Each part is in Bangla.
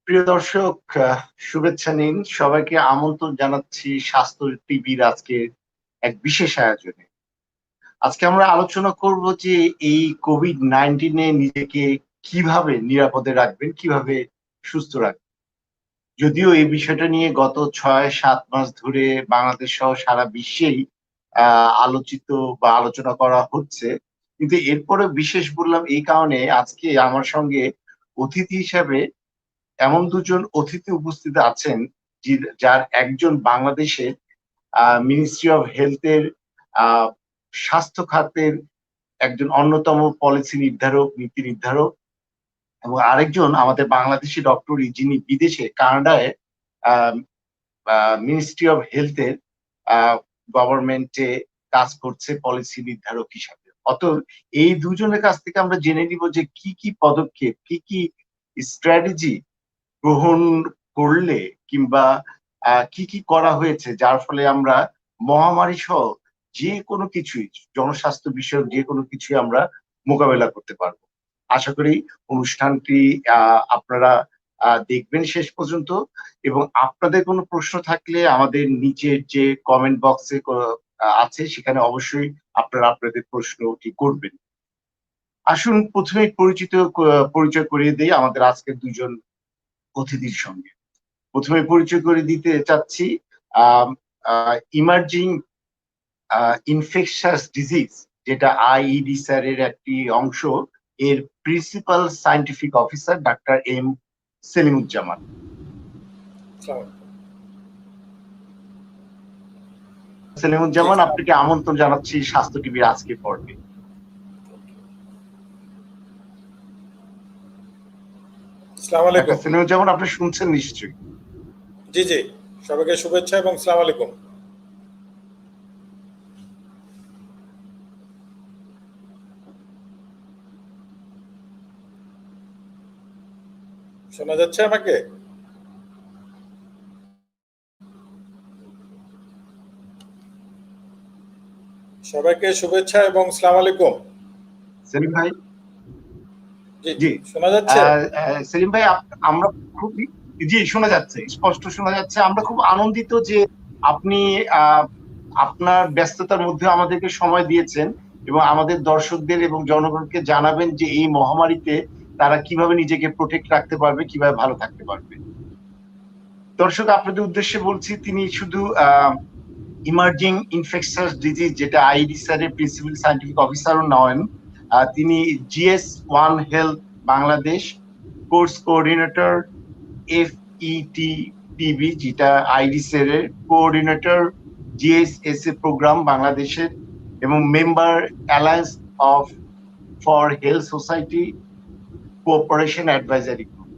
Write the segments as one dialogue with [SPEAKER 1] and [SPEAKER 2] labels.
[SPEAKER 1] প্রিয় দর্শক, শুভেচ্ছা নিন। সবাইকে আমন্ত্রণ জানাচ্ছি স্বাস্থ্য টিভির আজকে এক বিশেষ আয়োজনে। আজকে আমরা আলোচনা করব যে এই COVID-19 এ নিজেকে কিভাবে নিরাপদে রাখবেন, কিভাবে সুস্থ রাখবেন। যদিও এই বিষয়টা নিয়ে গত ৬-৭ মাস ধরে বাংলাদেশ সহ সারা বিশ্বেই আলোচিত বা আলোচনা করা হচ্ছে। কিন্তু এরপরেও বিশেষ বললাম এই কারণে আজকে আমার সঙ্গে অতিথি হিসাবে এমন দুজন অতিথি উপস্থিত আছেন যার একজন বাংলাদেশের মিনিস্ট্রি অফ হেলথ এর আহ, স্বাস্থ্য খাতের একজন অন্যতম পলিসি নির্ধারক, নীতি নির্ধারক, এবং আরেকজন আমাদের বাংলাদেশি ডক্টরই যিনি বিদেশে কানাডায় মিনিস্ট্রি অফ হেলথ এর গভর্নমেন্টে কাজ করছে পলিসি নির্ধারক হিসাবে। অতএব এই দুজনের কাছ থেকে আমরা জেনে নিব যে কি কি পদক্ষেপ, কি কি স্ট্র্যাটেজি গ্রহণ করলে কিংবা কি কি করা হয়েছে যার ফলে আমরা মহামারী সহ যে কোনো কিছুই, জনস্বাস্থ্য বিষয়ক যে কোনো কিছুই আমরা মোকাবেলা করতে পারবো। আশা করি অনুষ্ঠানটি আপনারা দেখবেন শেষ পর্যন্ত, এবং আপনাদের কোনো প্রশ্ন থাকলে আমাদের নিচের যে কমেন্ট বক্সে আছে সেখানে অবশ্যই আপনারা আপনাদের প্রশ্নটি করবেন। আসুন প্রথমে পরিচয় করিয়ে দেই আমাদের আজকের দুজন অতিথির সঙ্গে। প্রথমে পরিচয় করে দিতে চাচ্ছি ইমার্জিং ইনফেকশাস ডিজিজ, যেটা আইইডি স্যারের একটি অংশ, এর প্রিন্সিপাল সায়েন্টিফিক অফিসার ডাক্তার এম সেলিমুজ্জামান। সেলিমুজ্জামান, আপনাকে আমন্ত্রণ জানাচ্ছি স্বাস্থ্য টিভির আজকের পর্বে।
[SPEAKER 2] আসসালামু আলাইকুম।
[SPEAKER 1] সেলিমুজ্জামান, আপনি শুনছেন নিশ্চয়ই?
[SPEAKER 2] জি জি, সবাইকে শুভেচ্ছা এবং আসসালামু আলাইকুম। শোনা যাচ্ছে আমাকে? সবাইকে শুভেচ্ছা এবং আসসালামু আলাইকুম।
[SPEAKER 1] সেলিম ভাই,
[SPEAKER 2] জি শোনা যাচ্ছে?
[SPEAKER 1] সেলিম ভাই, আমরা খুব, জি শোনা যাচ্ছে, স্পষ্ট শোনা যাচ্ছে। আমরা খুব আনন্দিত যে আপনি আপনার ব্যস্ততার মধ্যে আমাদেরকে সময় দিয়েছেন এবং আমাদের দর্শকদের এবং জনগণকে জানাবেন যে এই মহামারীতে তারা কিভাবে নিজেকে প্রোটেক্ট রাখতে পারবে, কিভাবে ভালো থাকতে পারবে। দর্শক, আপনাদের উদ্দেশ্যে বলছি, তিনি শুধু ইমার্জিং ইনফেকশাস ডিজিজ, যেটা আইডি স্যারের প্রিন্সিপাল সায়েন্টিফিক অফিসারও নন, তিনি GS1 health Bangladesh course coordinator, FETPB যেটা আইডি স্যারের কোঅর্ডিনেটর, GSSA প্রোগ্রাম বাংলাদেশের, এবং member alliance of for health society cooperation advisory group.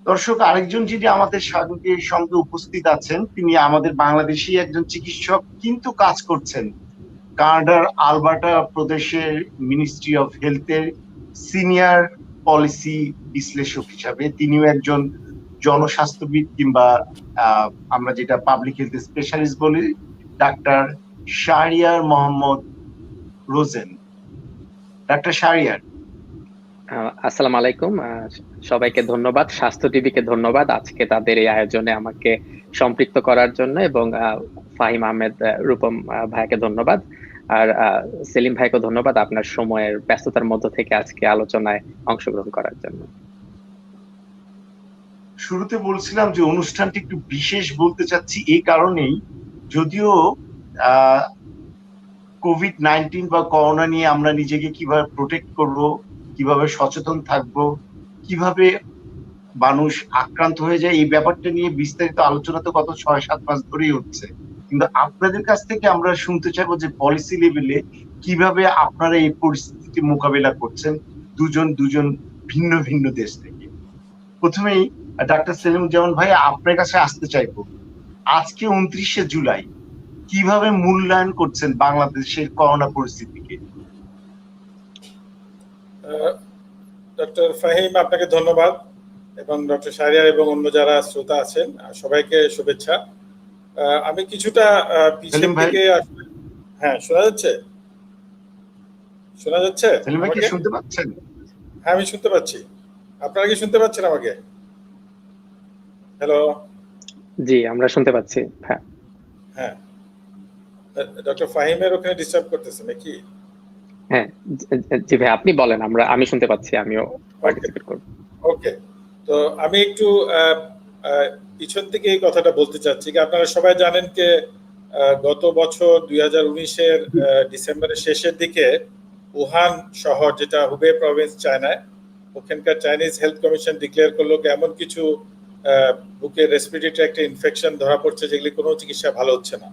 [SPEAKER 1] দর্শক, আরেকজন যিনি আমাদের সঙ্গে উপস্থিত আছেন, তিনি আমাদের বাংলাদেশি একজন চিকিৎসক, কিন্তু কাজ করছেন কানাডার আলবার্টা প্রদেশের মিনিস্ট্রি অফ হেলথের সিনিয়র পলিসি বিশ্লেষক হিসাবে। তিনিও একজন জনস্বাস্থ্যবিদ কিংবা আমরা যেটা পাবলিক হেলথ স্পেশালিস্ট বলি, doctor Shahriar Mohammad Rosen. Doctor Shahriar,
[SPEAKER 3] আসসালামু আলাইকুম। সবাইকে ধন্যবাদ, স্বাস্থ্য টিভিকে ধন্যবাদ আজকে তাদের এই আয়োজনে আমাকে সম্পৃক্ত করার জন্য, এবং ফাহিম আহমেদ রূপম ভাইকে ধন্যবাদ, আর সেলিম ভাইকে ধন্যবাদ আপনার সময়ের ব্যস্ততার মধ্য থেকে আজকে আলোচনায় অংশগ্রহণ করার জন্য।
[SPEAKER 1] শুরুতে বলছিলাম যে অনুষ্ঠানটি একটু বিশেষ বলতে চাচ্ছি এই কারণেই, যদিও COVID-19 বা করোনা নিয়ে আমরা নিজেকে কিভাবে প্রোটেক্ট করব, কিভাবে সচেতন থাকব, কিভাবে মানুষ আক্রান্ত হয়ে যায়, এই ব্যাপারটা নিয়ে বিস্তারিত আলোচনা তো গত ৬-৭ মাস ধরেই হচ্ছে। কিন্তু আপনাদের কাছ থেকে আমরা শুনতে চাইবো যে পলিসি লেভেলে কিভাবে আপনারা এই পরিস্থিতি মোকাবেলা করছেন, দুজন ভিন্ন ভিন্ন দেশ থেকে। প্রথমেই ডাক্তার সেলিমুজ্জামান ভাই, আপনার কাছে আসতে চাইবো, আজকে ২৯শে জুলাই কিভাবে মূল্যায়ন করছেন বাংলাদেশের করোনা পরিস্থিতিকে?
[SPEAKER 2] ডক্টর ফাহিম, আপনাকে ধন্যবাদ, এবং ডক্টর শাহরিয়ার এবং অন্য যারা শ্রোতা আছেন সবাইকে শুভেচ্ছা। আমি কিছুটা পিছন থেকে, হ্যাঁ শোনা যাচ্ছে?
[SPEAKER 1] সেলিম ভাই কি শুনতে পাচ্ছেন?
[SPEAKER 2] হ্যাঁ আমি শুনতে পাচ্ছি। আপনারা কি শুনতে পাচ্ছেন আমাকে? হ্যালো।
[SPEAKER 3] জি, আমরা শুনতে পাচ্ছি। হ্যাঁ।
[SPEAKER 2] হ্যাঁ, ডক্টর ফাহিমের ওখানে ডিস্টার্ব করতেছে নাকি?
[SPEAKER 3] হ্যাঁ, জি ভাই, আপনি বলেন, আমি শুনতে পাচ্ছি, আমিও
[SPEAKER 2] ওকে,
[SPEAKER 3] পার্টিসিপেট করব।
[SPEAKER 2] ওকে। তো আমি একটু পিছন থেকে এই কথাটা বলতে চাচ্ছি যে আপনারা সবাই জানেন যে গত বছর 2019-এর ডিসেম্বরের শেষের দিকে উহান শহর, যেটা হুবে প্রভিন্স চায়নায়, ওখানকার চাইনিজ হেলথ কমিশন ডিক্লেয়ার করলো যে এমন কিছু বুকের রেসপিরেটরি ট্র্যাক্টে ইনফেকশন ধরা পড়ছে যেগুলি কোনো চিকিৎসা ভালো হচ্ছে না।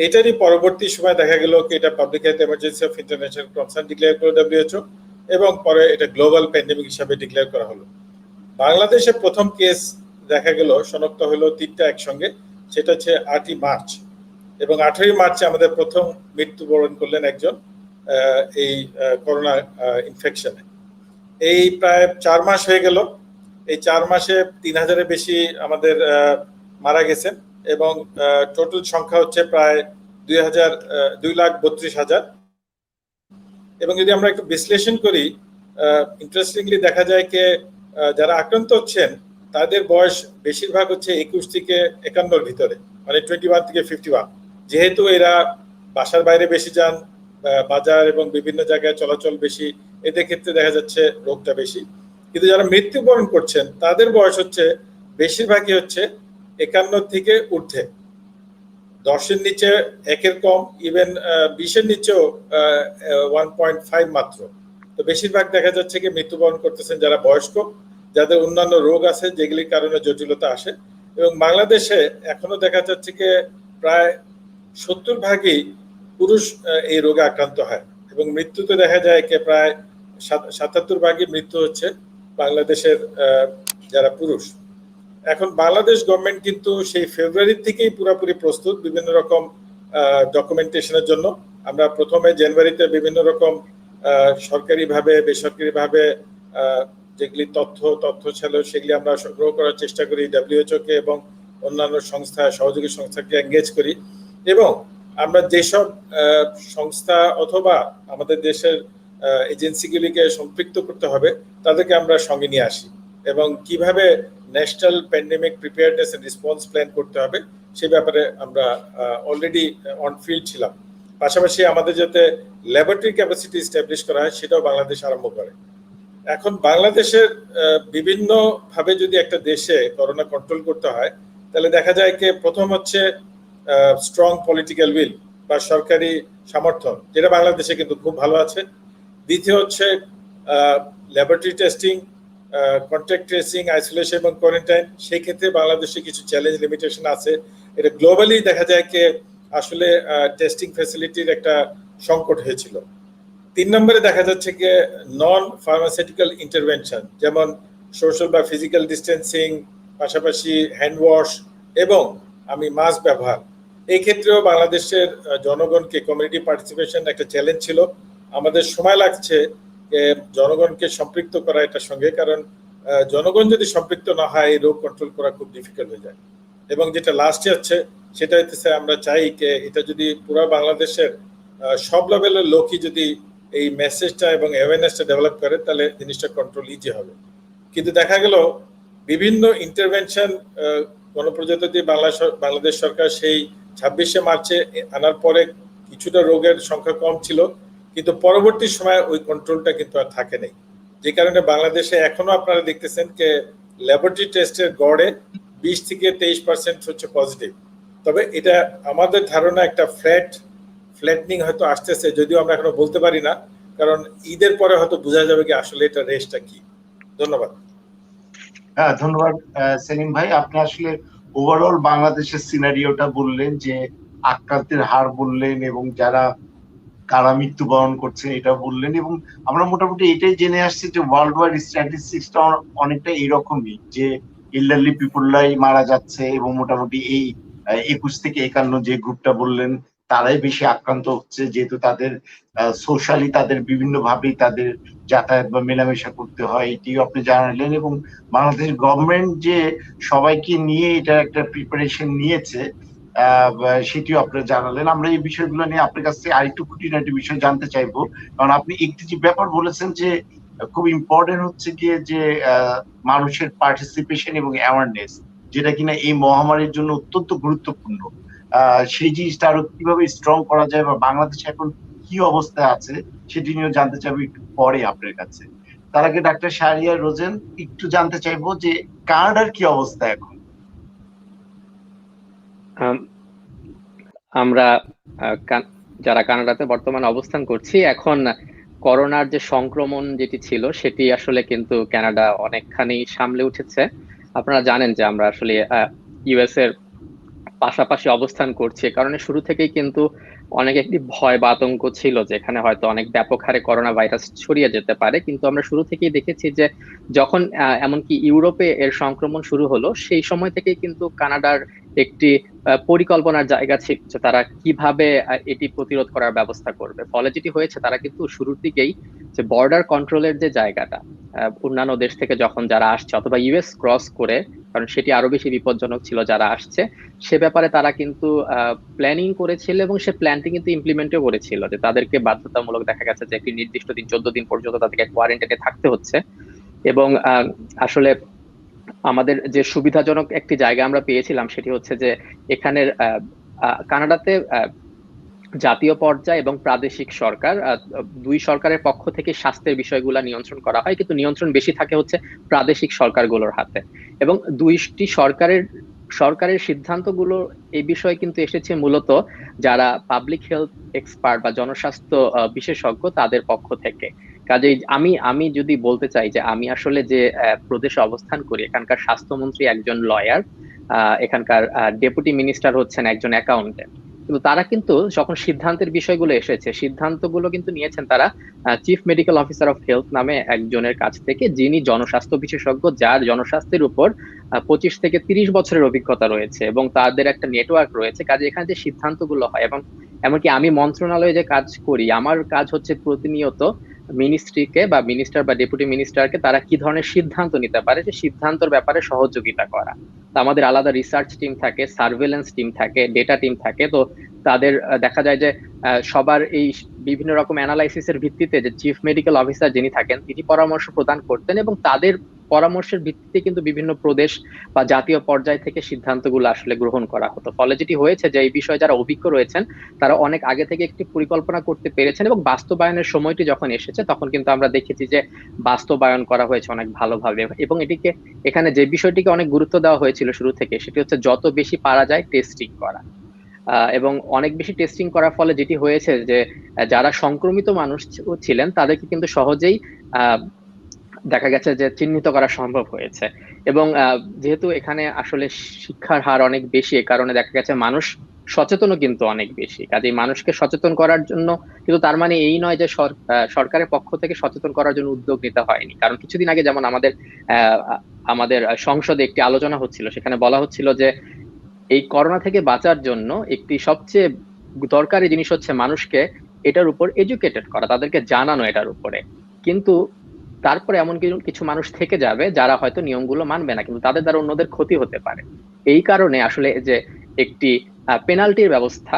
[SPEAKER 2] এটারই পরবর্তী সময় দেখা গেল কি এটা public health emergency of international concern declare করলো ডব্লিউএইচও, এবং পরে এটা গ্লোবাল প্যান্ডেমিক হিসাবে ডিক্লেয়ার করা হলো। বাংলাদেশে প্রথম কেস দেখা গেল, শনাক্ত হলো 3টা একসঙ্গে, সেটা হচ্ছে 8ই মার্চ, এবং 18ই মার্চে আমাদের প্রথম মৃত্যুবরণ করলেন একজন এই করোনা ইনফেকশনে। এই প্রায় 4 মাস হয়ে গেল। এই 4 মাসে 3000-এর বেশি আমাদের মারা গেছেন, এবং টোটাল সংখ্যা হচ্ছে প্রায় 2,32,000। এবং যদি আমরা একটু বিশ্লেষণ করি, ইন্টারেস্টিংলি দেখা যায় যে যারা আক্রান্ত হচ্ছেন তাদের বয়স বেশিরভাগ হচ্ছে 21 থেকে 51-র ভিতরে, মানে 21 থেকে 51। যেহেতু এরা বাসার বাইরে বেশি যান, বাজার এবং বিভিন্ন জায়গায় চলাচল বেশি, এদের ক্ষেত্রে দেখা যাচ্ছে রোগটা বেশি। কিন্তু যারা মৃত্যুবরণ করছেন তাদের বয়স হচ্ছে বেশিরভাগই হচ্ছে 51 থেকে ঊর্ধ্বে, 10-এর নিচে 1-এর কম, ইভেন 20-এর নিচেও 1.5 মাত্র। তো বেশিরভাগ দেখা যাচ্ছে কি মৃত্যুবরণ করতেছেন যারা বয়স্ক, যাদের অন্যান্য রোগ আছে যেগুলির কারণে জটিলতা আসে। এবং বাংলাদেশে এখনো দেখা যাচ্ছে কি প্রায় 70% পুরুষ এই রোগে আক্রান্ত হয়, এবং মৃত্যুতে দেখা যায় কি প্রায় 77% মৃত্যু হচ্ছে বাংলাদেশের যারা পুরুষ। এখন বাংলাদেশ গভর্নমেন্ট কিন্তু সেই ফেব্রুয়ারি থেকেই পুরোপুরি প্রস্তুত বিভিন্ন রকম ডকুমেন্টেশনের জন্য। আমরা প্রথমে জানুয়ারিতে বিভিন্ন রকম সরকারিভাবে বেসরকারিভাবে যেগুলি তথ্য ছিল সেগুলি আমরা সংগ্রহ করার চেষ্টা করি, ডব্লিউএইচও কে এবং অন্যান্য সংস্থা, সহযোগী সংস্থাকে এঙ্গেজ করি, এবং আমরা যেসব সংস্থা অথবা আমাদের দেশের এজেন্সিগুলিকে সম্পৃক্ত করতে হবে তাদেরকে আমরা সঙ্গে নিয়ে আসি, এবং কিভাবে national pandemic preparedness and response plan করতে হবে সে ব্যাপারে আমরা অলরেডি অন ফিল্ড ছিলাম। পাশাপাশি আমাদের যাতে ল্যাবরেটরি ক্যাপাসিটি এস্টাবলিশ করা হয় সেটাও বাংলাদেশ আরম্ভ করে। এখন বাংলাদেশের বিভিন্ন ভাবে যদি একটা দেশে করোনা কন্ট্রোল করতে হয় তাহলে দেখা যায় যে প্রথম হচ্ছে স্ট্রং পলিটিক্যাল উইল বা সরকারি সমর্থন, যেটা বাংলাদেশে কিন্তু খুব ভালো আছে। দ্বিতীয় হচ্ছে laboratory testing, contact tracing, isolation এবং কোয়ারেন্টাইন। সেই ক্ষেত্রে বাংলাদেশে কিছু চ্যালেঞ্জ লিমিটেশন আছে। এটা গ্লোবালি দেখা যায় যে আসলে টেস্টিং ফ্যাসিলিটির একটা সংকট হয়েছিল। 3 নম্বরে দেখা যাচ্ছে যে নন ফার্মাসিউটিক্যাল ইন্টারভেনশন, যেমন সোশ্যাল বা ফিজিক্যাল ডিস্টেন্সিং, পাশাপাশি হ্যান্ড ওয়াশ এবং মাস্ক ব্যবহার। এই ক্ষেত্রেও বাংলাদেশের জনগণকে কমিউনিটি পার্টিসিপেশন একটা চ্যালেঞ্জ ছিল। আমাদের সময় লাগছে জনগণকে সম্পৃক্ত করা এটার সঙ্গে, কারণ জনগণ যদি সম্পৃক্ত না হয় এই রোগ কন্ট্রোল করা খুব ডিফিকাল্ট হয়ে যায়। এবং যেটা লাস্টে হচ্ছে সেটা হচ্ছে আমরা চাই যে এটা যদি পুরো বাংলাদেশের সব লেভেলের লোকই যদি এই মেসেজটা এবং অ্যাওয়ারনেসটা ডেভেলপ করে তাহলে জিনিসটা কন্ট্রোল ইজি হবে। কিন্তু দেখা গেল বিভিন্ন ইন্টারভেনশন গণপ্রজাতন্ত্রী বাংলাদেশ সরকার সেই 26শে মার্চে আনার পরে কিছুটা রোগের সংখ্যা কম ছিল, কিন্তু পরবর্তী সময় ওই কন্ট্রোলটা কিন্তু আর থাকে নাই, যে কারণে বাংলাদেশে এখনো আপনারা দেখতেছেন যে ল্যাবরেটরি টেস্টের গড়ে 20 থেকে 23% হচ্ছে পজিটিভ। তবে এটা আমাদের ধারণা একটা ফ্ল্যাটনিং হয়তো আসতেছে, যদিও আমরা এখনো বলতে পারি না, কারণ ঈদের পরে হয়তো বোঝা যাবে কি আসলে এটা রেসটা কি। ধন্যবাদ।
[SPEAKER 1] হ্যাঁ, ধন্যবাদ সেলিম ভাই। আপনি আসলে ওভারঅল বাংলাদেশের সিনারিওটা বললেন, যে আক্রান্তের হার বললেন এবং কারা মৃত্যুবরণ করছে এটা বললেন, এবং আমরা মোটামুটি এটাই জেনে আসছি যে ওয়ার্ল্ড ওয়াইড স্ট্যাটিস্টিক্সটা অনেকটা এইরকমই, যে এল্ডারলি পিপুলরাই মারা যাচ্ছে, এবং মোটামুটি এই 21 থেকে 51 যে গ্রুপটা বললেন তারাই বেশি আক্রান্ত হচ্ছে, যেহেতু তাদের সোশ্যালি তাদের বিভিন্ন ভাবেই তাদের যাতায়াত বা মেলামেশা করতে হয়, এটিও আপনি জানালেন। এবং বাংলাদেশ গভর্নমেন্ট যে সবাইকে নিয়ে এটা একটা প্রিপারেশন নিয়েছে সেটিও আপনারা জানালেন। আমরা এই বিষয়গুলো নিয়ে আপনার কাছ থেকে আরেকটু খুঁটিনাটি বিষয় জানতে চাইবো, কারণ আপনি একটি যে ব্যাপার বলেছেন যে খুব ইম্পর্টেন্ট হচ্ছে গিয়ে যে মানুষের পার্টিসিপেশন এবং অ্যাওয়ারনেস। যেটা কিনা এই মহামারীর জন্য অত্যন্ত গুরুত্বপূর্ণ। সেই জিনিসটা আরো কিভাবে স্ট্রং করা যায় বা বাংলাদেশ এখন কি অবস্থায় আছে সেটি নিয়েও জানতে চাইবো একটু পরে আপনার কাছে। তার আগে ডাক্তার শাহরিয়ার রোজেন, একটু জানতে চাইবো যে কানাডার কি অবস্থা এখন?
[SPEAKER 3] আমরা যারা কানাডাতে বর্তমানে অবস্থান করছি, এখন করোনার যে সংক্রমণ যেটি ছিল সেটি আসলে কিন্তু কানাডা অনেকখানি সামলে উঠেছে। আপনারা জানেন যে আমরা আসলে ইউএস এর পাশাপাশি অবস্থান করছি, কারণে শুরু থেকেই কিন্তু অনেক একটি ভয় বা আতঙ্ক ছিল যে এখানে হয়তো অনেক ব্যাপক হারে করোনা ভাইরাস ছড়িয়ে যেতে পারে। কিন্তু আমরা শুরু থেকেই দেখেছি যে যখন এমনকি ইউরোপে এর সংক্রমণ শুরু হলো, সেই সময় থেকেই কিন্তু কানাডার একটি পরিকল্পনার জায়গা ছিল যে তারা কিভাবে এটি প্রতিরোধ করার ব্যবস্থা করবে। ফলে যেটি হয়েছে, তারা কিন্তু শুরুর দিকেই যে বর্ডার কন্ট্রোলের যে জায়গাটা, অন্যান্য দেশ থেকে যখন যারা আসছে অথবা ইউএস ক্রস করে, কারণ সেটি আরো বেশি বিপজ্জনক ছিল যারা আসছে, সে ব্যাপারে তারা কিন্তু প্ল্যানিং করেছিল এবং সে প্ল্যানটি কিন্তু ইমপ্লিমেন্টও করেছিল যে তাদেরকে বাধ্যতামূলক দেখা গেছে যে একটি নির্দিষ্ট দিন 14 দিন পর্যন্ত তাদেরকে কোয়ারেন্টাইনে থাকতে হচ্ছে। এবং আসলে আমাদের যে সুবিধাজনক একটি জায়গা আমরা পেয়েছিলাম সেটি হচ্ছে যে এখানের কানাডাতে জাতীয় পর্যায়ে এবং প্রাদেশিক সরকার, দুই সরকারের পক্ষ থেকে স্বাস্থ্যের বিষয়গুলো নিয়ন্ত্রণ করা হয়, কিন্তু নিয়ন্ত্রণ বেশি থাকে হচ্ছে প্রাদেশিক সরকারগুলোর হাতে। এবং দুইটি সরকারের সিদ্ধান্তগুলো এই বিষয়ে কিন্তু এসেছে মূলত যারা পাবলিক হেলথ এক্সপার্ট বা জনস্বাস্থ্য বিশেষজ্ঞ তাদের পক্ষ থেকে। কাজেই আমি যদি বলতে চাই যে আমি আসলে যে প্রদেশে অবস্থান করি, এখানকার স্বাস্থ্যমন্ত্রী একজন লয়ার, এখানকার ডেপুটি মিনিস্টার হচ্ছেন একজন অ্যাকাউন্টেন্ট। কিন্তু তারা কিন্তু যখন সিদ্ধান্তের বিষয়গুলো এসেছে, সিদ্ধান্তগুলো কিন্তু নিয়েছেন তারা chief medical officer of health নামে একজনের কাছ থেকে, যিনি জনস্বাস্থ্য বিশেষজ্ঞ, যার জনস্বাস্থ্যের উপর 25 থেকে 30 বছরের অভিজ্ঞতা রয়েছে এবং তাদের একটা নেটওয়ার্ক রয়েছে। কাজে এখানে যে সিদ্ধান্তগুলো হয়, এবং এমনকি আমি মন্ত্রণালয়ে যে কাজ করি, আমার কাজ হচ্ছে প্রতিনিয়ত মিনিস্ট্রিকে বা মিনিস্টার বা ডেপুটি মিনিস্টারকে তারা কি ধরনের সিদ্ধান্ত নিতে পারে সে সিদ্ধান্তর ব্যাপারে সহযোগিতা করা। তো আমাদের আলাদা রিসার্চ টিম থাকে, সার্ভেলেন্স টিম থাকে, ডেটা টিম থাকে। তো তাদের দেখা যায় যে সবার এই বিভিন্ন রকম অ্যানালাইসিসের ভিত্তিতে যে চিফ মেডিকেল অফিসার যিনি থাকেন তিনি পরামর্শ প্রদান করতেন, এবং তাদের পরামর্শের ভিত্তিতে কিন্তু বিভিন্ন প্রদেশ বা জাতীয় পর্যায় থেকে সিদ্ধান্তগুলো আসলে গ্রহণ করা হতো। ফলে যেটি হয়েছে যে এই বিষয়ে যারা অভিজ্ঞ রয়েছেন তারা অনেক আগে থেকে একটি পরিকল্পনা করতে পেরেছেন, এবং বাস্তবায়নের সময়টি যখন এসেছে তখন কিন্তু আমরা দেখেছি যে বাস্তবায়ন করা হয়েছে অনেক ভালোভাবে। এবং এখানে যে বিষয়টিকে অনেক গুরুত্ব দেওয়া হয়েছিল শুরু থেকে সেটি হচ্ছে যত বেশি পারা যায় টেস্টিং করা। এবং অনেক বেশি টেস্টিং করার ফলে যেটি হয়েছে যে যারা সংক্রমিত মানুষ ছিলেন তাদেরকে কিন্তু সহজেই দেখা গেছে যে চিহ্নিত করা সম্ভব হয়েছে। এবং যেহেতু এখানে আসলে শিক্ষার হার অনেক বেশি, এ কারণে দেখা গেছে মানুষ সচেতনও কিন্তু অনেক বেশি। কাজেই মানুষকে সচেতন করার জন্য, কিন্তু তার মানে এই নয় যে সরকারের পক্ষ থেকে সচেতন করার জন্য উদ্যোগ নিতে হয়নি। কারণ কিছুদিন আগে যেমন আমাদের সংসদে একটি আলোচনা হচ্ছিল, সেখানে বলা হচ্ছিল যে এই করোনা থেকে বাঁচার জন্য একটি সবচেয়ে দরকারি জিনিস হচ্ছে মানুষকে এটার উপর এডুকেটেড করা, তাদেরকে জানানো এটার উপরে। কিন্তু তারপরে এমন কিছু মানুষ থেকে যাবে যারা হয়তো নিয়মগুলো মানবে না, কিন্তু তাদের দ্বারা অন্যদের ক্ষতি হতে পারে। এই কারণে আসলে যে একটি পেনাল্টির ব্যবস্থা,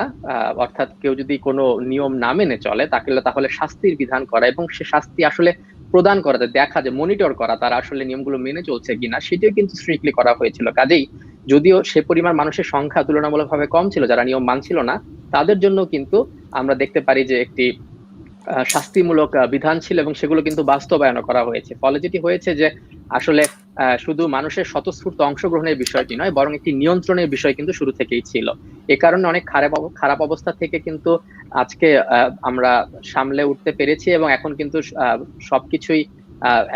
[SPEAKER 3] অর্থাৎ কেউ যদি কোনো নিয়ম না মেনে চলে তাহলে শাস্তির বিধান করা, এবং সে শাস্তি আসলে প্রদান করা, দেখা যে মনিটর করা তারা আসলে নিয়মগুলো মেনে চলছে কিনা, সেটিও কিন্তু স্ট্রিক্টলি করা হয়েছিল। কাজেই যদিও সে পরিমাণ মানুষের সংখ্যা তুলনামূলকভাবে কম ছিল যারা নিয়ম মানছিল না, তাদের জন্য কিন্তু আমরা দেখতে পারি যে একটি শাস্তিমূলক বিধান ছিল এবং সেগুলো কিন্তু বাস্তবায়ন করা হয়েছে। ফলে যেটি হয়েছে যে আসলে শুধু মানুষের স্বতঃস্ফূর্ত অংশগ্রহণের বিষয়টি নয়, বরং একটি নিয়ন্ত্রণের বিষয় কিন্তু শুরু থেকেই ছিল। এ কারণে অনেক খারাপ অবস্থা থেকে কিন্তু আজকে আমরা সামলে উঠতে পেরেছি, এবং এখন কিন্তু সবকিছুই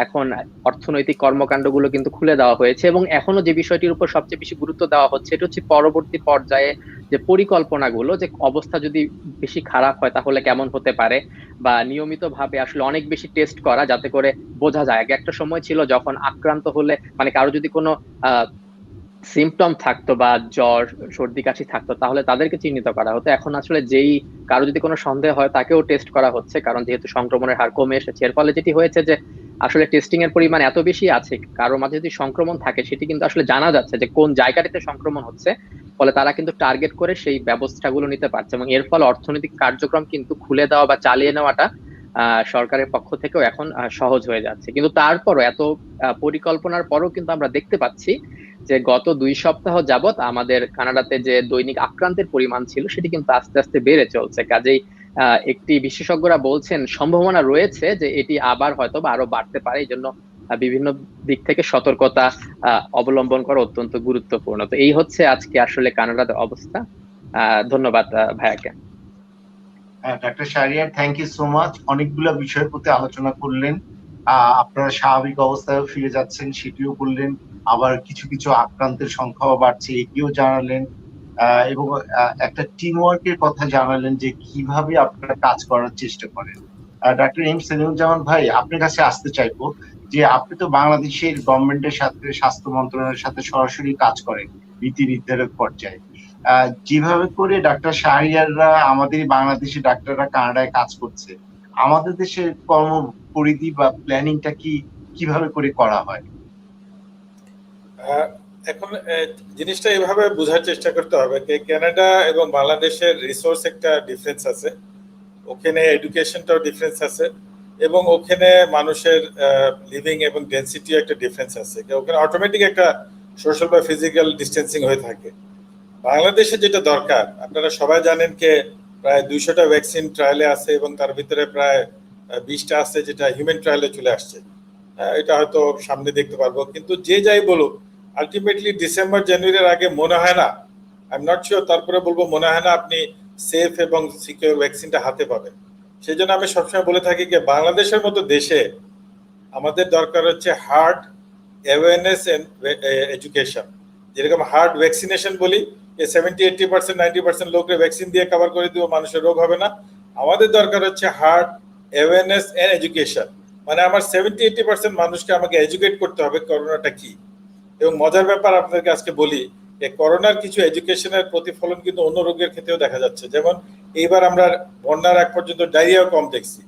[SPEAKER 3] এখন অর্থনৈতিক কর্মকাণ্ডগুলো কিন্তু খুলে দেওয়া হয়েছে। এবং এখনো যে বিষয়টির উপর সবচেয়ে বেশি গুরুত্ব দেওয়া হচ্ছে এটা হচ্ছে পরবর্তী পর্যায়ে যে পরিকল্পনাগুলো, যে অবস্থা যদি বেশি খারাপ হয় তাহলে কেমন হতে পারে, বা নিয়মিত ভাবে আসলে অনেক বেশি টেস্ট করা যাতে করে বোঝা যায়। আগে একটা সময় ছিল যখন আক্রান্ত হলে, মানে কারো যদি কোনো সিমটম থাকতো বা জ্বর সর্দি কাশি থাকতো তাহলে তাদেরকে চিহ্নিত করা হতো। এখন আসলে কারো যদি কোনো সন্দেহ হয় তাকেও টেস্ট করা হচ্ছে, কারণ যেহেতু সংক্রমণের হার কমে এসেছে। এর ফলে যেটি হয়েছে যে আসলে টেস্টিং এর পরিমাণ এত বেশি আছে, কারোর মাঝে যদি সংক্রমণ থাকে সেটি কিন্তু আসলে জানা যাচ্ছে যে কোন জায়গাটিতে সংক্রমণ হচ্ছে। ফলে তারা কিন্তু টার্গেট করে সেই ব্যবস্থাগুলো নিতে পারছে, এবং এর ফলে অর্থনৈতিক কার্যক্রম কিন্তু খুলে দেওয়া বা চালিয়ে নেওয়াটা সরকারের পক্ষ থেকেও এখন সহজ হয়ে যাচ্ছে। কিন্তু তারপরও এত পরিকল্পনার পরও কিন্তু আমরা দেখতে পাচ্ছি যে গত 2 সপ্তাহ যাবত আমাদের কানাডাতে যে দৈনিক আক্রান্তের পরিমাণ ছিল সেটি কিন্তু আস্তে আস্তে বেড়ে চলছে। কাজেই একটি বিশেষজ্ঞরা বলছেন সম্ভাবনা রয়েছে যে এটি আবার হয়তো বা আরো বাড়তে পারে। এই জন্য বিভিন্ন দিক থেকে সতর্কতা অবলম্বন করা অত্যন্ত গুরুত্বপূর্ণ। তো এই হচ্ছে আজকে আসলে কানাডার অবস্থা। ধন্যবাদ ভাইয়াকে।
[SPEAKER 1] ডাক্তার Shahriar, thank you so much. অনেকগুলো বিষয়ের প্রতি আলোচনা করলেন। আপনারা স্বাভাবিক অবস্থায় ফিরে যাচ্ছেন সেটিও বললেন, আবার কিছু কিছু আক্রান্তের সংখ্যাও বাড়ছে এটিও জানালেন, এবং একটা টিম ওয়ার্কের কথা জানালেন যে কিভাবে আপনারা কাজ করার চেষ্টা করেন। ডাক্তার এম সেলিমুজ্জামান ভাই, আপনার কাছে আসতে চাইবো যে আপনি তো বাংলাদেশের গভর্নমেন্টের সাথে, স্বাস্থ্য মন্ত্রণালয়ের সাথে সরাসরি কাজ করেন নীতি নির্ধারক পর্যায়ে। যেভাবে করে ডাক্তার শাহরিয়াররা, আমাদের বাংলাদেশি ডাক্তাররা কানাডায় কাজ করছে, আমাদের দেশের কর্মপরিধি বা প্ল্যানিংটা কিভাবে করে করা হয়?
[SPEAKER 2] এখন জিনিসটা এভাবে বোঝার চেষ্টা করতে হবে যে কানাডা এবং বাংলাদেশের রিসোর্স একটা ডিফারেন্স আছে, ওখানে এডুকেশনটাও ডিফারেন্স আছে, এবং ওখানে মানুষের লিভিং এবং ডেন্সিটি একটা ডিফারেন্স আছে। ওখানে অটোমেটিক একটা সোশ্যাল বা ফিজিক্যাল ডিস্টেন্সিং হয়ে থাকে। বাংলাদেশে যেটা দরকার, আপনারা সবাই জানেন যে প্রায় 200টা ভ্যাকসিন ট্রায়ালে আছে এবং তার ভিতরে প্রায় 20টা আছে যেটা হিউম্যান ট্রায়ালে চলে আসছে। এটা হয়তো সামনে দেখতে পারবো, কিন্তু যে যাই বলুক আলটিমেটলি ডিসেম্বর জানুয়ারির আগে মনে হয় না, আই এম নট শিওর, তারপরে বলবো মনে হয় না আপনি সেফ এবং সিকিউর ভ্যাকসিনটা হাতে পাবেন। সেই জন্য আমি সবসময় বলে থাকি যে বাংলাদেশের মতো দেশে আমাদের দরকার হচ্ছে হার্ড অ্যাওয়ারনেস এন্ড এডুকেশন। যেরকম হার্ড ভ্যাকসিনেশন বলি, 70-80% 90% লোককে ভ্যাকসিন দিয়ে কভার করে দিব, মানুষের রোগ হবে না। আমাদের দরকার হচ্ছে হার্ড অ্যাওয়ারনেস এন্ড এডুকেশন, মানে আমার 70-80% মানুষকে আমাকে এডুকেট করতে হবে করোনাটা কি। এবং মজার ব্যাপার আপনাদেরকে আজকে বলি, যে করোনার কিছু এডুকেশনের প্রতিফলন কিন্তু অন্য রোগের ক্ষেত্রেও দেখা যাচ্ছে। যেমন এইবার আমরা বন্যার এক পর্যন্ত ডায়রিয়াও কম দেখছি,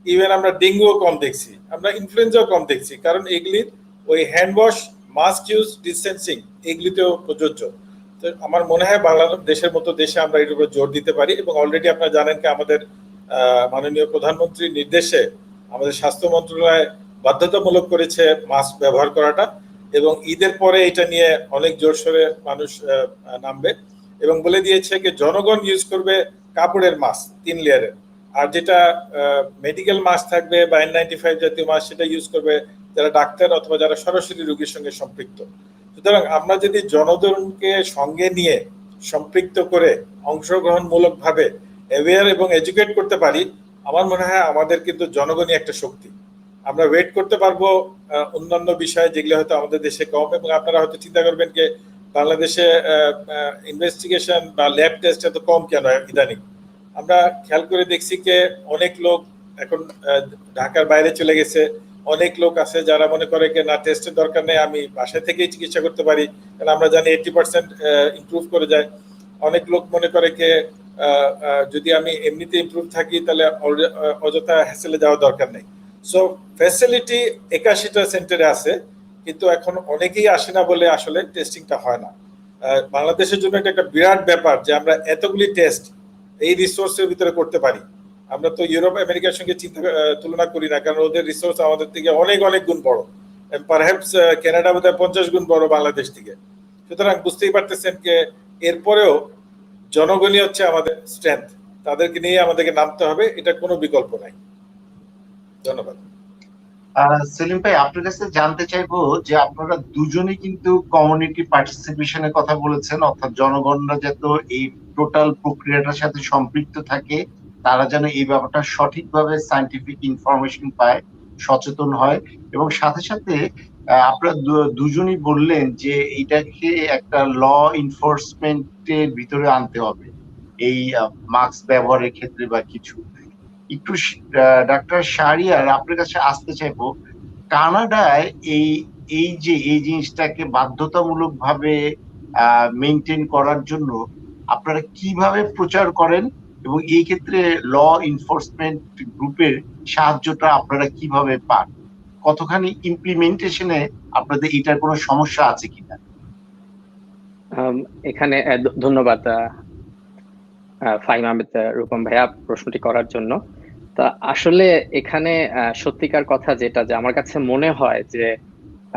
[SPEAKER 2] ইভেন আমরা ডেঙ্গুও কম দেখছি, আমরা ইনফ্লুয়েঞ্জাও কম দেখছি, কারণ এগুলির ওই hand wash, mask use, distancing এগুলিতেও প্রযোজ্য। তো আমার মনে হয় বাংলাদেশের মতো দেশে আমরা এর উপর জোর দিতে পারি, এবং অলরেডি আপনারা জানেন কি আমাদের মাননীয় প্রধানমন্ত্রীর নির্দেশে আমাদের স্বাস্থ্য মন্ত্রণালয় বাধ্যতামূলক করেছে মাস্ক ব্যবহার করাটা, এবং ঈদের পরে এটা নিয়ে অনেক জোরসোরে মানুষ নামবে, এবং বলে দিয়েছে যে জনগণ ইউজ করবে কাপড়ের মাস্ক 3 লেয়ারের, আর যেটা মেডিকেল মাস্ক থাকবে বা N95 জাতীয় মাস্ক সেটা ইউজ করবে যারা ডাক্তার অথবা যারা সরাসরি রোগীর সঙ্গে সম্পৃক্ত। সুতরাং আমরা যদি জনগণকে সঙ্গে নিয়ে সম্পৃক্ত করে অংশগ্রহণমূলক ভাবে অ্যাওয়্যার এবং এডুকেট করতে পারি, আমার মনে হয় আমাদের কিন্তু জনগণই একটা শক্তি। আমরা ওয়েট করতে পারবো অন্যান্য বিষয়ে যেগুলো হয়তো আমাদের দেশে কম, এবং আপনারা হয়তো চিন্তা করবেন যে বাংলাদেশে ইনভেস্টিগেশন বা ল্যাব টেস্ট এত কম কেন ইদানিং। আমরা খেয়াল করে দেখছি যে অনেক লোক এখন ঢাকার বাইরে চলে গেছে, অনেক লোক আছে যারা মনে করে যে না টেস্টের দরকার নেই, আমি বাসায় থেকেই চিকিৎসা করতে পারি, কারণ আমরা জানি 80% ইমপ্রুভ করে যায়। অনেক লোক মনে করে যে যদি আমি এমনিতে ইমপ্রুভ থাকি তাহলে অযথা হ্যাসেলে যাওয়ার দরকার নেই। সো ফ্যাসিলিটি 81টা সেন্টারে আছে, কিন্তু এখন অনেকেই আসে না বলে আসলে টেস্টিংটা হয় না। বাংলাদেশের জন্য এটা একটা বিরাট ব্যাপার যে আমরা এতগুলি টেস্ট এই রিসোর্সের ভিতরে করতে পারি। আমরা তো ইউরোপ আমেরিকার সঙ্গে তুলনা করি না, কারণ ওদের রিসোর্স আমাদের থেকে অনেক অনেক গুণ বড়, পারহ্যাপস কানাডা বোধহয় 50 গুণ বড় বাংলাদেশ থেকে। সুতরাং বুঝতেই পারতেছেন যে এরপরেও জনগণই হচ্ছে আমাদের স্ট্রেংথ, তাদেরকে নিয়ে আমাদেরকে নামতে হবে, এটা কোনো বিকল্প নাই। ধন্যবাদ।
[SPEAKER 1] সেলিম ভাই, আপনার কাছে জানতে চাইবো যে আপনারা দুজনেই কিন্তু কমিউনিটি পার্টিসিপেশনের কথা বলেছেন, অর্থাৎ জনগণরা যাতে এই টোটাল প্রক্রিয়াটার সাথে সম্পৃক্ত থাকে, তারা যেন এই ব্যাপারটা সঠিকভাবে সায়েন্টিফিক ইনফরমেশন পায়, সচেতন হয়, এবং সাথে সাথে আপনারা দুজনই বললেন যে এটাকে একটা ল এনফোর্সমেন্টের ভিতরে আনতে হবে এই মাস্ক ব্যবহারের ক্ষেত্রে বা কিছু। একটু ডাক্তার শাহরিয়ার, আপনার কাছে আসতে চাইবো, কানাডায় এই জিনিসটাকে বাধ্যতামূলক ভাবে মেনটেন করার জন্য আপনারা কিভাবে প্রচার করেন, এবং এই ক্ষেত্রে ল এনফোর্সমেন্ট গ্রুপের সাহায্যটা আপনারা কিভাবে পান? কতখানি ইমপ্লিমেন্টেশনে আপনাদের এটার কোনো সমস্যা আছে কিনা?
[SPEAKER 3] এখানে ধন্যবাদ ফাহিম আহমেদ রূপম ভাইয়া প্রশ্নটি করার জন্য। তা আসলে এখানে সত্যিকার কথা যেটা, যে আমার কাছে মনে হয় যে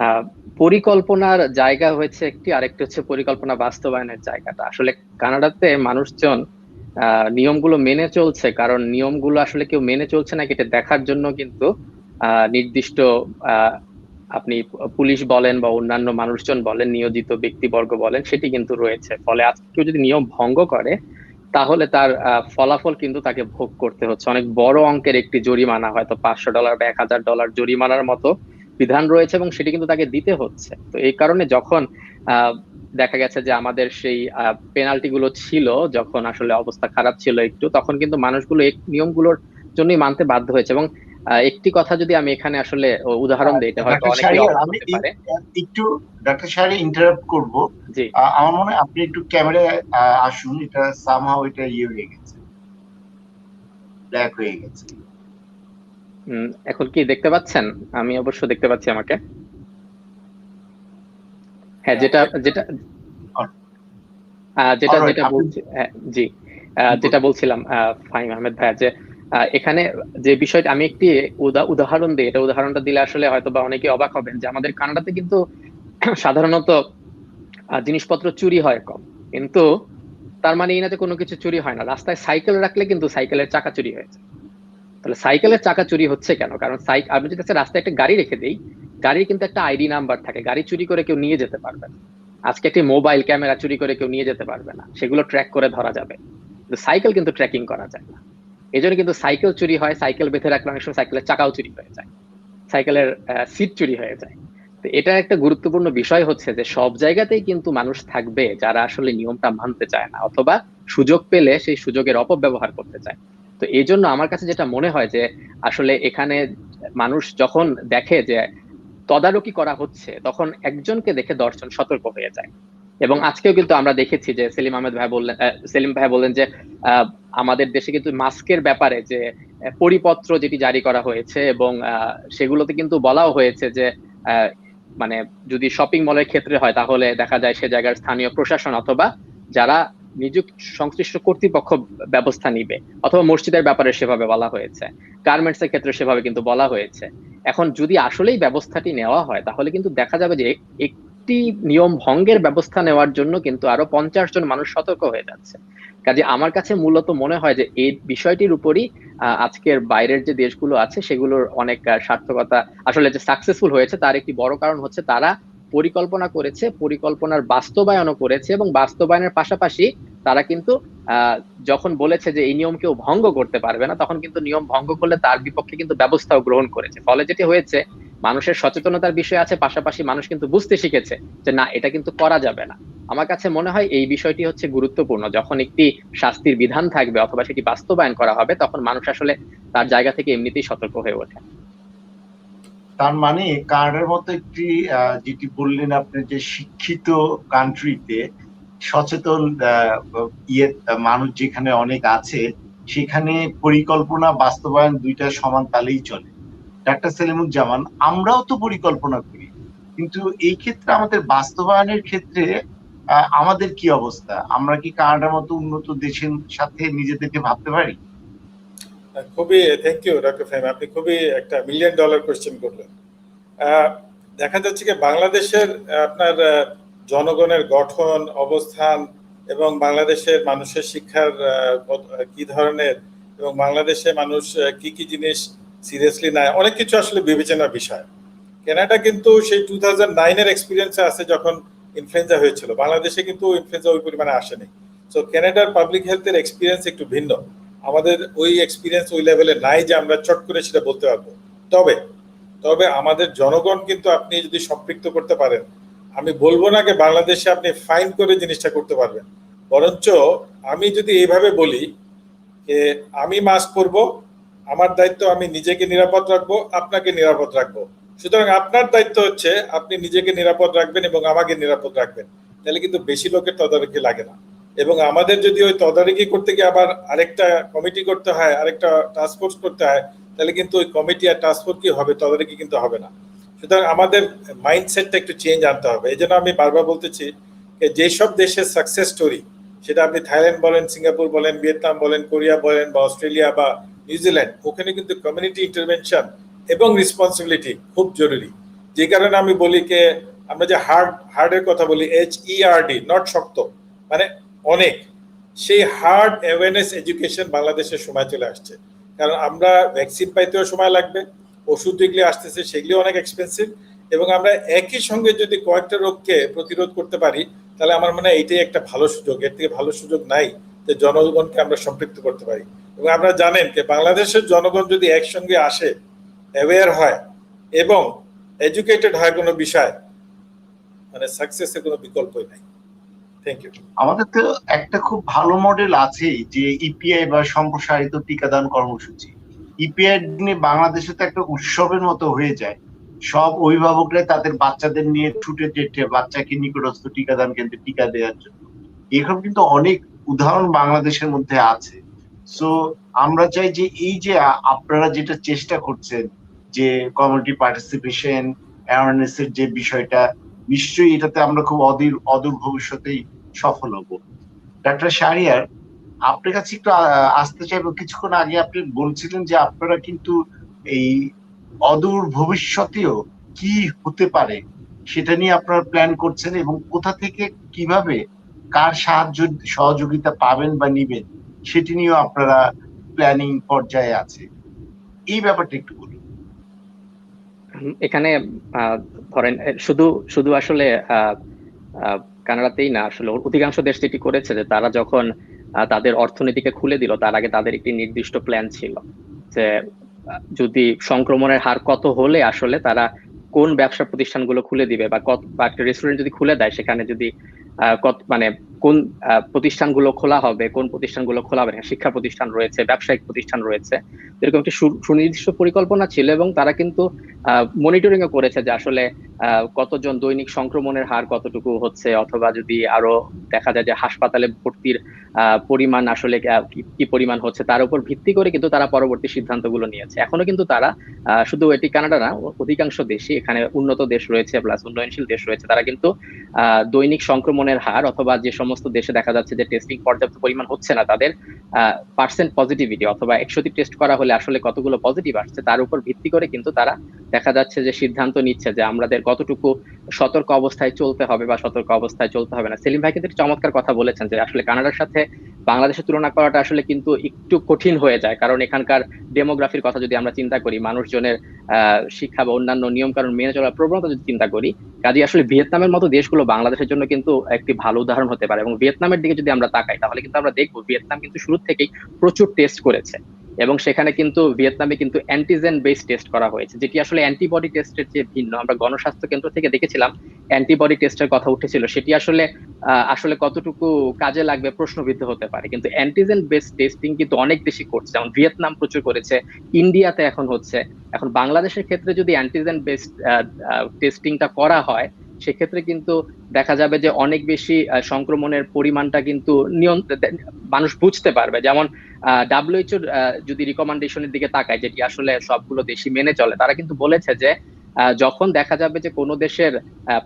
[SPEAKER 3] আহ, পরিকল্পনার জায়গা হয়েছে একটি, আরেকটি হচ্ছে পরিকল্পনা বাস্তবায়নের জায়গাটা। আসলে কানাডাতে মানুষজন নিয়মগুলো মেনে চলছে, কারণ নিয়মগুলো আসলে কেউ মেনে চলছে না এটা দেখার জন্য কিন্তু নির্দিষ্ট আহ, আপনি পুলিশ বলেন বা অন্যান্য মানুষজন বলেন, নিয়োজিত ব্যক্তিবর্গ বলেন, সেটি কিন্তু রয়েছে। ফলে আজকে কেউ যদি নিয়ম ভঙ্গ করে তাহলে তার ফলাফল কিন্তু তাকে ভোগ করতে হচ্ছে। অনেক বড় অঙ্কের একটি জরিমানা, হয়তো $500 বা $1000 জরিমানার মতো বিধান রয়েছে, এবং সেটি কিন্তু তাকে দিতে হচ্ছে। তো এই কারণে যখন আহ, দেখা গেছে যে আমাদের সেই পেনাল্টি গুলো ছিল, যখন আসলে অবস্থা খারাপ ছিল একটু, তখন কিন্তু মানুষগুলো এই নিয়মগুলোর জন্যই মানতে বাধ্য হয়েছে। এবং একটি কথা যদি আমি এখানে আসলে উদাহরণ দিই, এটা হয়তো
[SPEAKER 1] ডাক্তার
[SPEAKER 3] অনেকেই
[SPEAKER 1] শাহরিয়ার,
[SPEAKER 3] অবাক
[SPEAKER 1] আমি
[SPEAKER 3] হতে পারে।
[SPEAKER 1] একটু ডাক্তার শাহরিয়ার ইন্টারাপ্ট করব।
[SPEAKER 3] জি।
[SPEAKER 1] আমার মনে হয় আপনি একটু ক্যামেরায় আসুন, এটা সামহাও এটা ইয়ে হয়ে গেছে, ব্ল্যাক হয়ে গেছে।
[SPEAKER 3] এখন কি দেখতে পাচ্ছেন? আমি অবশ্য দেখতে পাচ্ছি আমাকে। হ্যাঁ, যেটা যেটা যেটা
[SPEAKER 1] অলরাইট,
[SPEAKER 3] যেটা
[SPEAKER 1] আপনি
[SPEAKER 3] বলছি, জি, যেটা বলছিলাম ফাহিম আহমেদ ভাইয়া, যে এখানে যে বিষয়টা আমি একটি উদাহরণ দিই, এটা উদাহরণটা দিলে আসলে হয়তো বা অনেকে অবাক হবেন, যে আমাদের কানাডাতে কিন্তু সাধারণত জিনিসপত্র চুরি হয় কম, কিন্তু তার মানে এই না যে কোনো কিছু চুরি হয় না। রাস্তায় সাইকেল রাখলে কিন্তু সাইকেলের চাকা চুরি হয়েছে। তাহলে সাইকেলের চাকা চুরি হচ্ছে কেন? কারণ আমি যদি আজকে রাস্তায় একটা গাড়ি রেখে দিই, গাড়ির কিন্তু একটা আইডি নাম্বার থাকে, গাড়ি চুরি করে কেউ নিয়ে যেতে পারবে না। আজকে একটি মোবাইল ক্যামেরা চুরি করে কেউ নিয়ে যেতে পারবে না, সেগুলো ট্র্যাক করে ধরা যাবে, কিন্তু সাইকেল কিন্তু ট্র্যাকিং করা যায় না। এই জন্য কিন্তু সাইকেল চুরি হয়, সাইকেল বেঁধে রাখলে অনেক সময় সাইকেলের চাকাও চুরি হয়ে যায়, সাইকেলের সিট চুরি হয়ে যায়। তো এটা একটা গুরুত্বপূর্ণ বিষয় হচ্ছে যে সব জায়গাতেই কিন্তু মানুষ থাকবে যারা আসলে নিয়মটা মানতে চায় না, অথবা সুযোগ পেলে সেই সুযোগের অপব্যবহার করতে চায়। তো এই জন্য আমার কাছে যেটা মনে হয় যে আসলে এখানে মানুষ যখন দেখে যে তদারকি করা হচ্ছে, তখন একজনকে দেখে 10 জন সতর্ক হয়ে যায়। এবং আজকেও কিন্তু আমরা দেখেছি যে সেলিম ভাই বললেন যে আহ, আমাদের দেশে কিন্তু মাস্কের ব্যাপারে যে পরিপত্র যেটি জারি করা হয়েছে, এবং সেগুলোতে কিন্তু বলাও হয়েছে যে আহ, মানে যদি শপিং মলের ক্ষেত্রে হয় তাহলে দেখা যায় সে জায়গার স্থানীয় প্রশাসন অথবা যারা নিযুক্ত সংশ্লিষ্ট কর্তৃপক্ষ ব্যবস্থা নিবে, অথবা মসজিদের ব্যাপারে সেভাবে বলা হয়েছে, গার্মেন্টস এর ক্ষেত্রে সেভাবে কিন্তু বলা হয়েছে। এখন যদি আসলেই ব্যবস্থাটি নেওয়া হয় তাহলে কিন্তু দেখা যাবে যে একটি নিয়ম ভঙ্গের ব্যবস্থা নেওয়ার জন্য কিন্তু আরো 50 জন মানুষ সতর্ক হয়ে যাচ্ছে। কাজে আমার কাছে মূলত মনে হয় যে এই বিষয়টির উপরই আজকের বাইরের যে দেশগুলো আছে সেগুলোর অনেক সার্থকতা, আসলে যে সাকসেসফুল হয়েছে তার একটি বড় কারণ হচ্ছে তারা পরিকল্পনা করেছে, পরিকল্পনার বাস্তবায়নও করেছে, এবং বাস্তবায়নের পাশাপাশি তারা কিন্তু যখন বলেছে যে এই নিয়ম কেউ ভঙ্গ করতে পারবে না, তখন কিন্তু নিয়ম ভঙ্গ করলে তার বিপক্ষে কিন্তু ব্যবস্থাও গ্রহণ করেছে। ফলে যেটি হয়েছে, মানুষের সচেতনতার বিষয় আছে, পাশাপাশি মানুষ কিন্তু বুঝতে শিখেছে যে না, এটা কিন্তু করা যাবে না। আমার কাছে মনে হয় এই বিষয়টি হচ্ছে গুরুত্বপূর্ণ। যখন একটি শাস্তির বিধান থাকবে অথবা সেটি বাস্তবায়ন করা হবে, তখন মানুষ আসলে তার জায়গা থেকে এমনিতেই সতর্ক হয়ে ওঠে।
[SPEAKER 1] তার মানে কানাডার মতো একটি যেটি বললেন আপনি, যে শিক্ষিত কান্ট্রিতে সচেতন ইয়ে মানুষ যেখানে অনেক আছে, সেখানে পরিকল্পনা বাস্তবায়ন দুইটা সমান তালেই চলে। ডাক্তার সেলিমুজ্জামান, আমরাও তো পরিকল্পনা করি, কিন্তু এই ক্ষেত্রে আমাদের বাস্তবায়নের ক্ষেত্রে আমাদের কি অবস্থা? আমরা কি কানাডার মতো উন্নত দেশের সাথে নিজেদেরকে ভাবতে পারি?
[SPEAKER 2] খুবই থ্যাংক ইউ ডক্টর ফাহিম, আপনি খুবই একটা $1,000,000 কোয়েশ্চেন করলেন। দেখা যাচ্ছে কি বাংলাদেশের আপনার জনগণের গঠন অবস্থান এবং বাংলাদেশের মানুষের শিক্ষার কি ধরনের, এবং বাংলাদেশে মানুষ কি কি জিনিস সিরিয়াসলি নেয়, অনেক কিছু আসলে বিবেচনার বিষয়। কানাডা কিন্তু সেই 2009-এর এক্সপিরিয়েন্সে আছে, যখন ইনফ্লুয়েঞ্জা হয়েছিল। বাংলাদেশে কিন্তু ইনফ্লুয়েঞ্জা ওই পরিমাণে আসেনি। সো কানাডার পাবলিক হেলথের এক্সপিরিয়েন্স একটু ভিন্ন। আমাদের ওই এক্সপিরিয়েন্স ওই লেভেলে নাই যে আমরা চট করে সেটা বলতে পারবো। তবে তবে আমাদের জনগণ কিন্তু আপনি যদি সম্পৃক্ত করতে পারেন, আমি বলবো না যে বাংলাদেশে আপনি ফাইন করে জিনিসটা করতে পারবেন, বরঞ্চ আমি যদি এইভাবে বলি যে আমি মাস্ক পরবো, আমার দায়িত্ব আমি নিজেকে নিরাপদ রাখবো, আপনাকে নিরাপদ রাখবো। সুতরাং আপনার দায়িত্ব হচ্ছে আপনি নিজেকে নিরাপদ রাখবেন এবং আমাকে নিরাপদ রাখবেন। তাহলে কিন্তু বেশি লোকের তদারকি লাগে না। এবং আমাদের যদি ওই তদারকি করতে গিয়ে আবার আরেকটা কমিটি করতে হয়, আরেকটা টাস্কফোর্স করতে হয়, তাহলে কিন্তু ওই কমিটি আর টাস্কফোর্স কি হবে, তদারকি কিন্তু হবে না। সুতরাং আমাদের মাইন্ডসেটটা একটু চেঞ্জ আনতে হবে। এই জন্য আমি বারবার বলতেছি যে যেসব দেশের সাকসেস স্টোরি, সেটা আপনি থাইল্যান্ড বলেন, সিঙ্গাপুর বলেন, ভিয়েতনাম বলেন, কোরিয়া বলেন, বা অস্ট্রেলিয়া বা নিউজিল্যান্ড, ওখানে কিন্তু কমিউনিটি ইন্টারভেনশন এবং রেসপন্সিবিলিটি খুব জরুরি। যে কারণে আমি বলি যে আমরা যে হার্ডের কথা বলি, HERD, নট শক্ত, মানে অনেক, সেই হার্ড অ্যাওয়ারনেস এডুকেশন বাংলাদেশের সময় চলে আসছে। কারণ আমরা ভ্যাকসিন পাইতেও সময় লাগবে, ওষুধ যেগুলি আসতেছে সেগুলি অনেক এক্সপেন্সিভ, এবং আমরা একই সঙ্গে যদি কয়েকটা রোগকে প্রতিরোধ করতে পারি তাহলে আমার মনে হয় এইটাই একটা ভালো সুযোগ। এর থেকে ভালো সুযোগ নাই যে জনগণকে আমরা সম্পৃক্ত করতে পারি। এবং আপনারা জানেন যে বাংলাদেশের জনগণ যদি একসঙ্গে আসে, অ্যাওয়্যার হয় এবং এডুকেটেড হয় কোনো বিষয়, মানে সাকসেসের কোনো বিকল্পই নাই। Thank you.
[SPEAKER 1] আমাদের তো একটা খুব ভালো মডেল আছে যে ইপিআই বা সম্প্রসারিত টিকাদান কর্মসূচি। ইপিআই নিয়ে বাংলাদেশে তো একটা উৎসবের মতো হয়ে যায়, সব অভিভাবকরা তাদের বাচ্চাদের নিয়ে ছুটে যেতে বাচ্চাকে নিকটস্থ টিকাদান কেন্দ্রে টিকা দেওয়ার জন্য। এরকম কিন্তু অনেক উদাহরণ বাংলাদেশের মধ্যে আছে। সো আমরা চাই যে এই যে আপনারা যেটা চেষ্টা করছেন যে কমিউনিটি পার্টিসিপেশন অ্যাওয়ারনেস এর যে বিষয়টা, নিশ্চয়ই এটাতে আমরা খুব অদূর ভবিষ্যতেই সফল হব। ডাক্তার শাহরিয়ার, আপনার কাছে একটু আসতে চাইবো। কিছুক্ষণ আগে আপনি বলছিলেন যে আপনারা কিন্তু এই অদূর ভবিষ্যতেও কি হতে পারে সেটা নিয়ে আপনারা প্ল্যান করছেন, এবং কোথা থেকে কিভাবে কার সাহায্য সহযোগিতা পাবেন বা নিবেন সেটি নিয়েও আপনারা প্ল্যানিং পর্যায়ে আছে। এই ব্যাপারটা একটু বলুন।
[SPEAKER 3] এখানে ধরেন শুধু শুধু আসলে কানাডাতেই না, আসলে অধিকাংশ দেশ যেটি করেছে যে তারা যখন তাদের অর্থনীতিকে খুলে দিল তার আগে তাদের একটি নির্দিষ্ট প্ল্যান ছিল যে যদি সংক্রমণের হার কত হলে আসলে তারা কোন ব্যবসা প্রতিষ্ঠানগুলো খুলে দিবে, বা একটা রেস্টুরেন্ট যদি খুলে দেয় সেখানে যদি মানে কোন প্রতিষ্ঠানগুলো খোলা হবে, কোন প্রতিষ্ঠানগুলো খোলা হবে না, শিক্ষা প্রতিষ্ঠান রয়েছে, ব্যবসায়িক প্রতিষ্ঠান রয়েছে, এরকম একটি সুনির্দিষ্ট পরিকল্পনা ছিল। এবং তারা কিন্তু মনিটরিং ও করেছে যে আসলে কতজন দৈনিক সংক্রমণের হার কতটুকু হচ্ছে, অথবা যদি আরো দেখা যায় যে হাসপাতালে ভর্তির পরিমাণ আসলে কি পরিমাণ হচ্ছে, তার উপর ভিত্তি করে কিন্তু তারা পরবর্তী সিদ্ধান্তগুলো নিয়েছে। এখনো কিন্তু তারা শুধু এটি কানাডা না, অধিকাংশ দেশই, এখানে উন্নত দেশ রয়েছে প্লাস উন্নয়নশীল দেশ রয়েছে, তারা কিন্তু দৈনিক সংক্রমণের হার অথবা যে সমস্ত দেশে দেখা যাচ্ছে যে টেস্টিং পর্যাপ্ত পরিমাণ হচ্ছে না, তাদের পার্সেন্ট পজিটিভিটি অথবা 100টি টেস্ট করা হলে আসলে কতগুলো পজিটিভ আসছে তার উপর ভিত্তি করে কিন্তু তারা দেখা যাচ্ছে যে সিদ্ধান্ত নিচ্ছে যে আমাদের কতটুকু সতর্ক অবস্থায় চলতে হবে বা সতর্ক অবস্থায় চলতে হবে না। সেলিম ভাই কিন্তু চমৎকার কথা বলেছেন যে আসলে কানাডার সাথে বাংলাদেশের তুলনা করাটা আসলে কিন্তু একটু কঠিন হয়ে যায়, কারণ এখানকার ডেমোগ্রাফির কথা যদি আমরা চিন্তা করি, মানুষজনের শিক্ষা বা অন্যান্য নিয়ম কানুন মেনে চলার প্রবণতা যদি চিন্তা করি, কাজে আসলে ভিয়েতনামের মতো দেশগুলো বাংলাদেশের জন্য কিন্তু একটি ভালো উদাহরণ হতে পারে। এবং ভিয়েতনামের দিকে যদি আমরা তাকাই তাহলে কিন্তু আমরা দেখবো ভিয়েতনাম কিন্তু শুরু থেকেই প্রচুর টেস্ট করেছে, এবং সেখানে কিন্তু ভিয়েতনামে কিন্তু অ্যান্টিজেন বেস টেস্ট করা হয়েছে, যেটি আসলে অ্যান্টিবডি টেস্টের যে ভিন্ন। আমরা গণস্বাস্থ্য কেন্দ্র থেকে দেখেছিলাম অ্যান্টিবডি টেস্টের কথা উঠেছিল, সেটি আসলে আসলে কতটুকু কাজে লাগবে প্রশ্নবিদ্ধ হতে পারে, কিন্তু অ্যান্টিজেন বেস টেস্টিং কিন্তু অনেক বেশি করছে, যেমন ভিয়েতনাম প্রচুর করেছে, ইন্ডিয়াতে এখন হচ্ছে। এখন বাংলাদেশের ক্ষেত্রে যদি অ্যান্টিজেন বেস টেস্টিংটা করা হয় সেক্ষেত্রে কিন্তু দেখা যাবে যে অনেক বেশি সংক্রমণের পরিমাণটা কিন্তু মানুষ বুঝতে পারবে। যেমন WHO যদি রিকমেন্ডেশনের দিকে তাকায়, যেটি আসলে সবগুলো দেশই মেনে চলে, তারা কিন্তু বলেছে যে যখন দেখা যাবে যে কোনো দেশের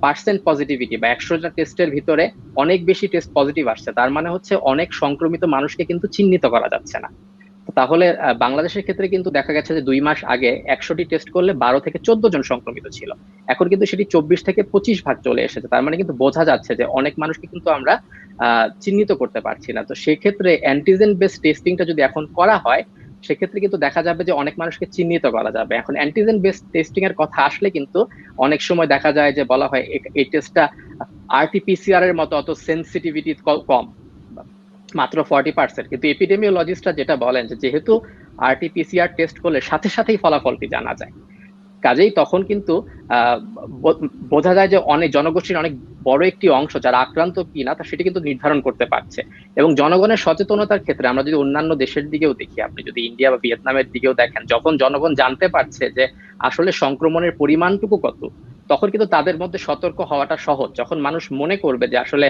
[SPEAKER 3] পার্সেন্ট পজিটিভিটি বা 100টা টেস্টের ভিতরে অনেক বেশি টেস্ট পজিটিভ আসছে, তার মানে হচ্ছে অনেক সংক্রমিত মানুষকে কিন্তু চিহ্নিত করা যাচ্ছে না। তাহলে বাংলাদেশের ক্ষেত্রে কিন্তু দেখা গেছে যে 2 মাস আগে 100টি টেস্ট করলে 12 থেকে 14 জন সংক্রমিত ছিল, এখন কিন্তু সেটি 24 থেকে 25 ভাগ চলে এসেছে। তার মানে কিন্তু বোঝা যাচ্ছে যে অনেক মানুষকে কিন্তু আমরা চিহ্নিত করতে পারছি না। তো সেক্ষেত্রে অ্যান্টিজেন বেস টেস্টিংটা যদি এখন করা হয় সেক্ষেত্রে কিন্তু দেখা যাবে যে অনেক মানুষকে চিহ্নিত করা যাবে। এখন অ্যান্টিজেন বেস টেস্টিং এর কথা আসলে কিন্তু অনেক সময় দেখা যায় যে বলা হয় এই টেস্টটা RT-PCR এর মতো অত সেন্সিটিভিটি কম, মাত্র 40%, কিন্তু এপিডেমিওলজিস্টরা যেটা বলেন যে যেহেতু RT-PCR টেস্ট করলে সাথে সাথেই ফলাফলটি জানা যায়, কাজেই তখন কিন্তু বোঝা যায় যে অনেক জনগোষ্ঠীর অনেক বড় একটি অংশ যারা আক্রান্ত কিনা তা সেটি কিন্তু নির্ধারণ করতে পারছে। এবং জনগণের সচেতনতার ক্ষেত্রে আমরা যদি অন্যান্য দেশের দিকেও দেখি, আপনি যদি ইন্ডিয়া বা ভিয়েতনামের দিকেও দেখেন, যখন জনগণ জানতে পারছে যে আসলে সংক্রমণের পরিমাণটুকু কত, তখন কিন্তু তাদের মধ্যে সতর্ক হওয়াটা সহজ। যখন মানুষ মনে করবে যে আসলে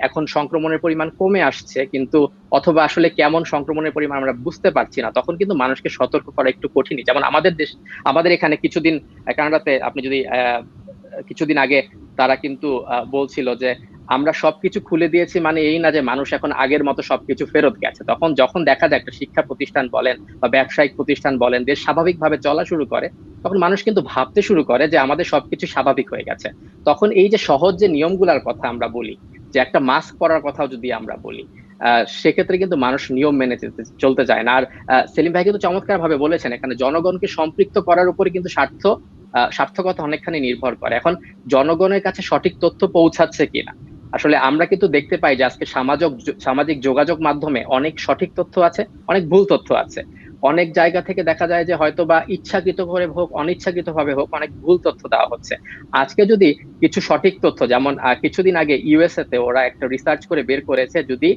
[SPEAKER 3] এখন সংক্রমণের পরিমাণ কমে আসছে কিন্তু অথবা আসলে কেমন সংক্রমণের পরিমাণ আমরা বুঝতে পারছি না, তখন কিন্তু মানুষকে সতর্ক করা একটু কঠিনই। যেমন আমাদের এখানে কিছুদিন কানাডাতে আপনি যদি কিছুদিন আগে তারা কিন্তু বলছিল যে আমরা সবকিছু খুলে দিয়েছি মানে এই না যে মানুষ এখন আগের মতো সবকিছু ফেরত গেছে। তখন যখন দেখা যায় একটা শিক্ষা প্রতিষ্ঠান বলেন বা ব্যবসায়িক প্রতিষ্ঠান বলেন দেশ স্বাভাবিকভাবে চলা শুরু করে, তখন মানুষ কিন্তু ভাবতে শুরু করে যে আমাদের সবকিছু স্বাভাবিক হয়ে গেছে। তখন এই যে সহজ যে নিয়মগুলোর কথা আমরা বলি, যে একটা মাস্ক পরার কথাও যদি আমরা বলি, সেক্ষেত্রে কিন্তু মানুষ নিয়ম মেনে চলতে চায় না। আর সেলিম ভাই কিন্তু চমৎকার ভাবে বলেছেন, এখানে জনগণকে সম্পৃক্ত করার উপরে কিন্তু সার্থকতা অনেকখানি নির্ভর করে এখন জনগণের কাছে সঠিক তথ্য পৌঁছাচ্ছে কিনা। আসলে আমরা কিন্তু দেখতে পাই যে আজকে সামাজিক যোগাযোগ মাধ্যমে অনেক সঠিক তথ্য আছে, অনেক ভুল তথ্য আছে। অনেক জায়গা থেকে দেখা যায় যে হয়তো বা ইচ্ছাকৃত করে হোক অনিচ্ছাকৃত ভাবে হোক অনেক ভুল তথ্য দেওয়া হচ্ছে। আজকে যদি কিছু সঠিক তথ্য, যেমন কিছুদিন আগে ইউএসএ তে ওরা একটা রিসার্চ করে বের করেছে, যদি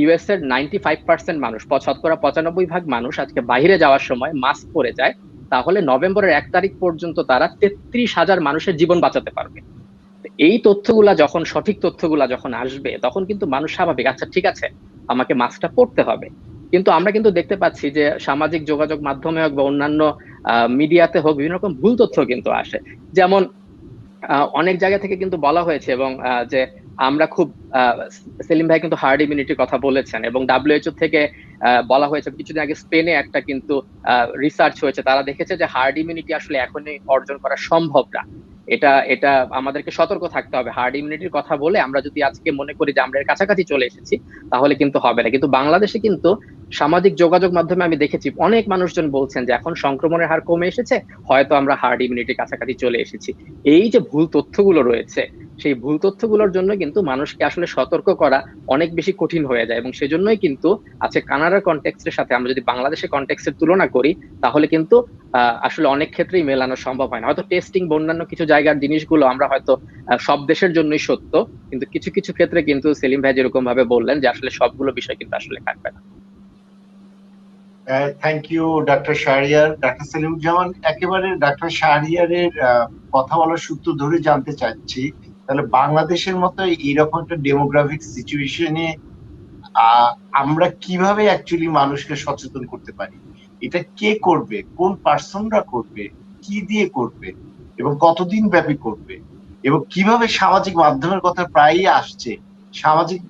[SPEAKER 3] ইউএস এর 95% মানুষ, শতকরা 95% মানুষ আজকে বাইরে যাওয়ার সময় মাস্ক পরে যায়, তাহলে নভেম্বরের 1 তারিখ পর্যন্ত তারা 33,000 মানুষের জীবন বাঁচাতে পারবে। এই তথ্যগুলা যখন, সঠিক তথ্যগুলা যখন আসবে, তখন কিন্তু মানুষ স্বাভাবিক, আচ্ছা ঠিক আছে আমাকে মাস্কটা পরতে হবে। কিন্তু আমরা কিন্তু দেখতে পাচ্ছি যে সামাজিক যোগাযোগ মাধ্যমে হোক বা অন্যান্য মিডিয়াতে হোক বিভিন্ন রকম ভুল তথ্য কিন্তু আসে। যেমন অনেক জায়গা থেকে কিন্তু বলা হয়েছে এবং যে আমরা খুব সেলিম ভাই কিন্তু হার্ড ইমিউনিটির কথা বলেছেন, এবং ডাব্লিউএইচও থেকে বলা হয়েছে কিছুদিন আগে স্পেনে একটা কিন্তু রিসার্চ হয়েছে, তারা দেখেছে যে হার্ড ইমিউনিটি আসলে এখনই অর্জন করা সম্ভব না। এটা এটা আমাদেরকে সতর্ক থাকতে হবে। হার্ড ইমিউনিটির কথা বলে আমরা যদি আজকে মনে করি যে আমরা এর কাছাকাছি চলে এসেছি, তাহলে কিন্তু হবে না। কিন্তু বাংলাদেশে কিন্তু সামাজিক যোগাযোগ মাধ্যমে আমি দেখেছি অনেক মানুষজন বলছেন যে এখন সংক্রমণের হার কমে এসেছে, হয়তো আমরা হার্ড ইমিউনিটির কাছাকাছি চলে এসেছি। এই যে ভুল তথ্যগুলো রয়েছে, সেই ভুল তথ্যগুলোর জন্য কিন্তু মানুষকে আসলে সতর্ক করা অনেক বেশি কঠিন হয়ে যায়, এবং সেজন্যই কিন্তু আজকে কানাডার কনটেক্সটের সাথে আমরা যদি বাংলাদেশের কনটেক্সটের তুলনা করি, তাহলে কিন্তু আসলে অনেক ক্ষেত্রেই মেলানো সম্ভব হয় না। হয়তো টেস্টিং বা অন্যান্য কিছু জায়গার জিনিসগুলো আমরা হয়তো সব দেশের জন্যই সত্য, কিন্তু কিছু কিছু ক্ষেত্রে কিন্তু সেলিম ভাই যেরকম ভাবে বললেন যে আসলে সবগুলো বিষয় কিন্তু আসলে থাকবে না।
[SPEAKER 1] Thank you doctor Shahriar. ডাক্তার সেলিমুজ্জামান, একেবারে ডাক্তার শাহরিয়ারের কথা বলার সূত্র ধরে জানতে চাচ্ছি, তাহলে বাংলাদেশের মতো এইরকম একটা ডেমোগ্রাফিক সিচুয়েশনে আমরা কিভাবে অ্যাকচুয়ালি মানুষকে সচেতন করতে পারি? এটা কে করবে, কোন পার্সনরা করবে, কি দিয়ে করবে, এবং কতদিন ব্যাপী করবে, এবং কিভাবে সামাজিক মাধ্যমের কথা প্রায়ই আসছে, সামাজিক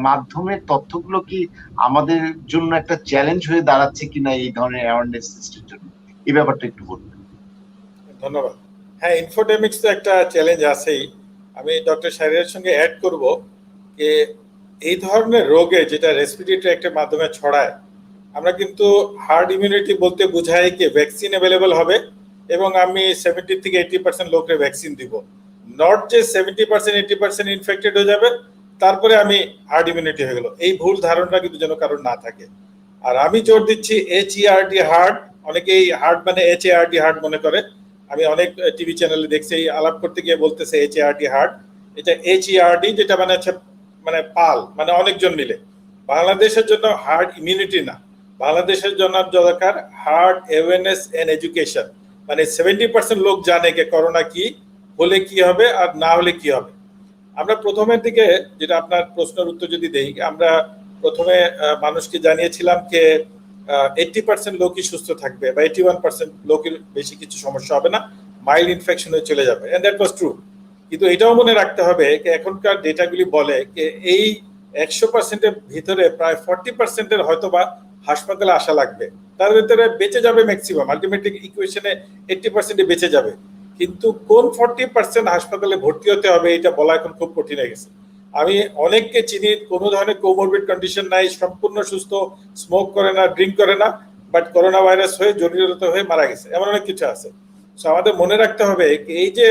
[SPEAKER 1] মাধ্যমের তথ্যগুলো কি আমাদের জন্য একটা চ্যালেঞ্জ হয়ে দাঁড়াচ্ছে কিনা এই ধরনের অ্যাওয়ারনেস সিস্টেমের জন্য, এই ব্যাপারটা একটু বলবেন।
[SPEAKER 2] ধন্যবাদ। হ্যাঁ, ইনফোডেমিক্স তো একটা চ্যালেঞ্জ আছেই। আমি ডক্টর শাহরিয়ারের সঙ্গে অ্যাড করব যে এই ধরনের রোগে যেটা রেসপিরেটরি ট্র্যাক্টের মাধ্যমে ছড়ায়, আমরা কিন্তু হার্ড ইমিউনিটি বলতে বোঝাই কি ভ্যাকসিন অ্যাভেলেবল হবে এবং আমি 70 থেকে 80% লোকের ভ্যাকসিন দিব, নট যে 70% 80% ইনফেক্টেড হয়ে যাবে তারপরে আমি হার্ড ইমিউনিটি হয়ে গেল। এই ভুল ধারণা কিন্তু যেন কারোর না থাকে। আর আমি জোর দিচ্ছি HERD হার্ড, অনেকেই হার্ড মানে HARD হার্ড মনে করে। আমি অনেক টিভি চ্যানেলে দেখছি আলাপ করতে গিয়ে বলতেছে HARD হার্ড, এটা HERD যেটা মানে হচ্ছে মানে পাল, মানে অনেকজন মিলে। বাংলাদেশের জন্য হার্ড ইমিউনিটি না, বাংলাদেশের জন্য দরকার হার্ড অ্যাওয়ারনেস এন্ড এডুকেশন, মানে 70% লোক জানে যে করোনা কি, হলে কি হবে আর না হলে কি হবে। আমরা প্রথমের দিকে যেটা আপনার প্রশ্নের উত্তর যদি দেই, আমরা প্রথমে মানুষকে জানিয়েছিলাম যে 80% লোকই সুস্থ থাকবে বা 81% লোকের বেশি কিছু সমস্যা হবে না, মাইল্ড ইনফেকশন হয়ে চলে যাবে, এন্ড দ্যাট ওয়াজ ট্রু। কিন্তু এটাও মনে রাখতে হবে যে এখনকার ডেটাগুলি বলে যে এই 100%-এর ভিতরে প্রায় 40%-এর হয়তো বা হাসপাতালে আসা লাগবে, তার ভিতরে বেঁচে যাবে ম্যাক্সিমাম, আলটিমেটলি ইকুয়েশনে 80% বেঁচে যাবে, কিন্তু কোন 40% হাসপাতালে ভর্তি হতে হবে এটা বলা এখন খুব কঠিন হয়ে গেছে। আমি অনেককে চিনি কোনো ধরনের কোমরবিড কন্ডিশন নাই, সম্পূর্ণ সুস্থ, স্মোক করে না, ড্রিঙ্ক করে না, বাট করোনা ভাইরাস হয়ে জটিলতা হয়ে মারা গেছে, এমন অনেক কিছু আছে। সো আমাদের মনে রাখতে হবে এই যে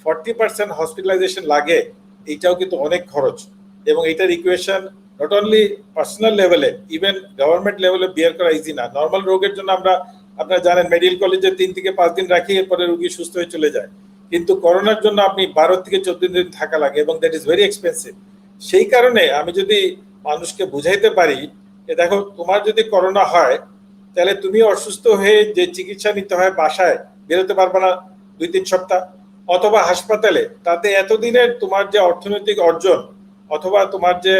[SPEAKER 2] 40% হসপিটালাইজেশন লাগে, এইটাও কিন্তু অনেক খরচ, এবং এটার ইকুয়েশন নট অনলি পার্সোনাল লেভেলে, ইভেন গভর্নমেন্ট লেভেলে বিয়ার করা ইজি না। নর্মাল রোগের জন্য আমরা, আপনারা জানেন, মেডিকেল কলেজে 3 থেকে 5 দিন রাখি, এরপরে রোগী সুস্থ হয়ে চলে যায়, কিন্তু করোনার জন্য আপনি 12 থেকে 14 দিন থাকা লাগে, এবং দ্যাট ইজ ভেরি এক্সপেন্সিভ। সেই কারণে আমি যদি মানুষকে বুঝাইতে পারি যে দেখো তোমার যদি করোনা হয় তাহলে তুমি অসুস্থ হয়ে যে চিকিৎসা নিতে হয় বাসায় বেরোতে পারবে না 2-3 সপ্তাহ, অথবা হাসপাতালে, তাতে এতদিনের তোমার যে অর্থনৈতিক অর্জন অথবা তোমার যে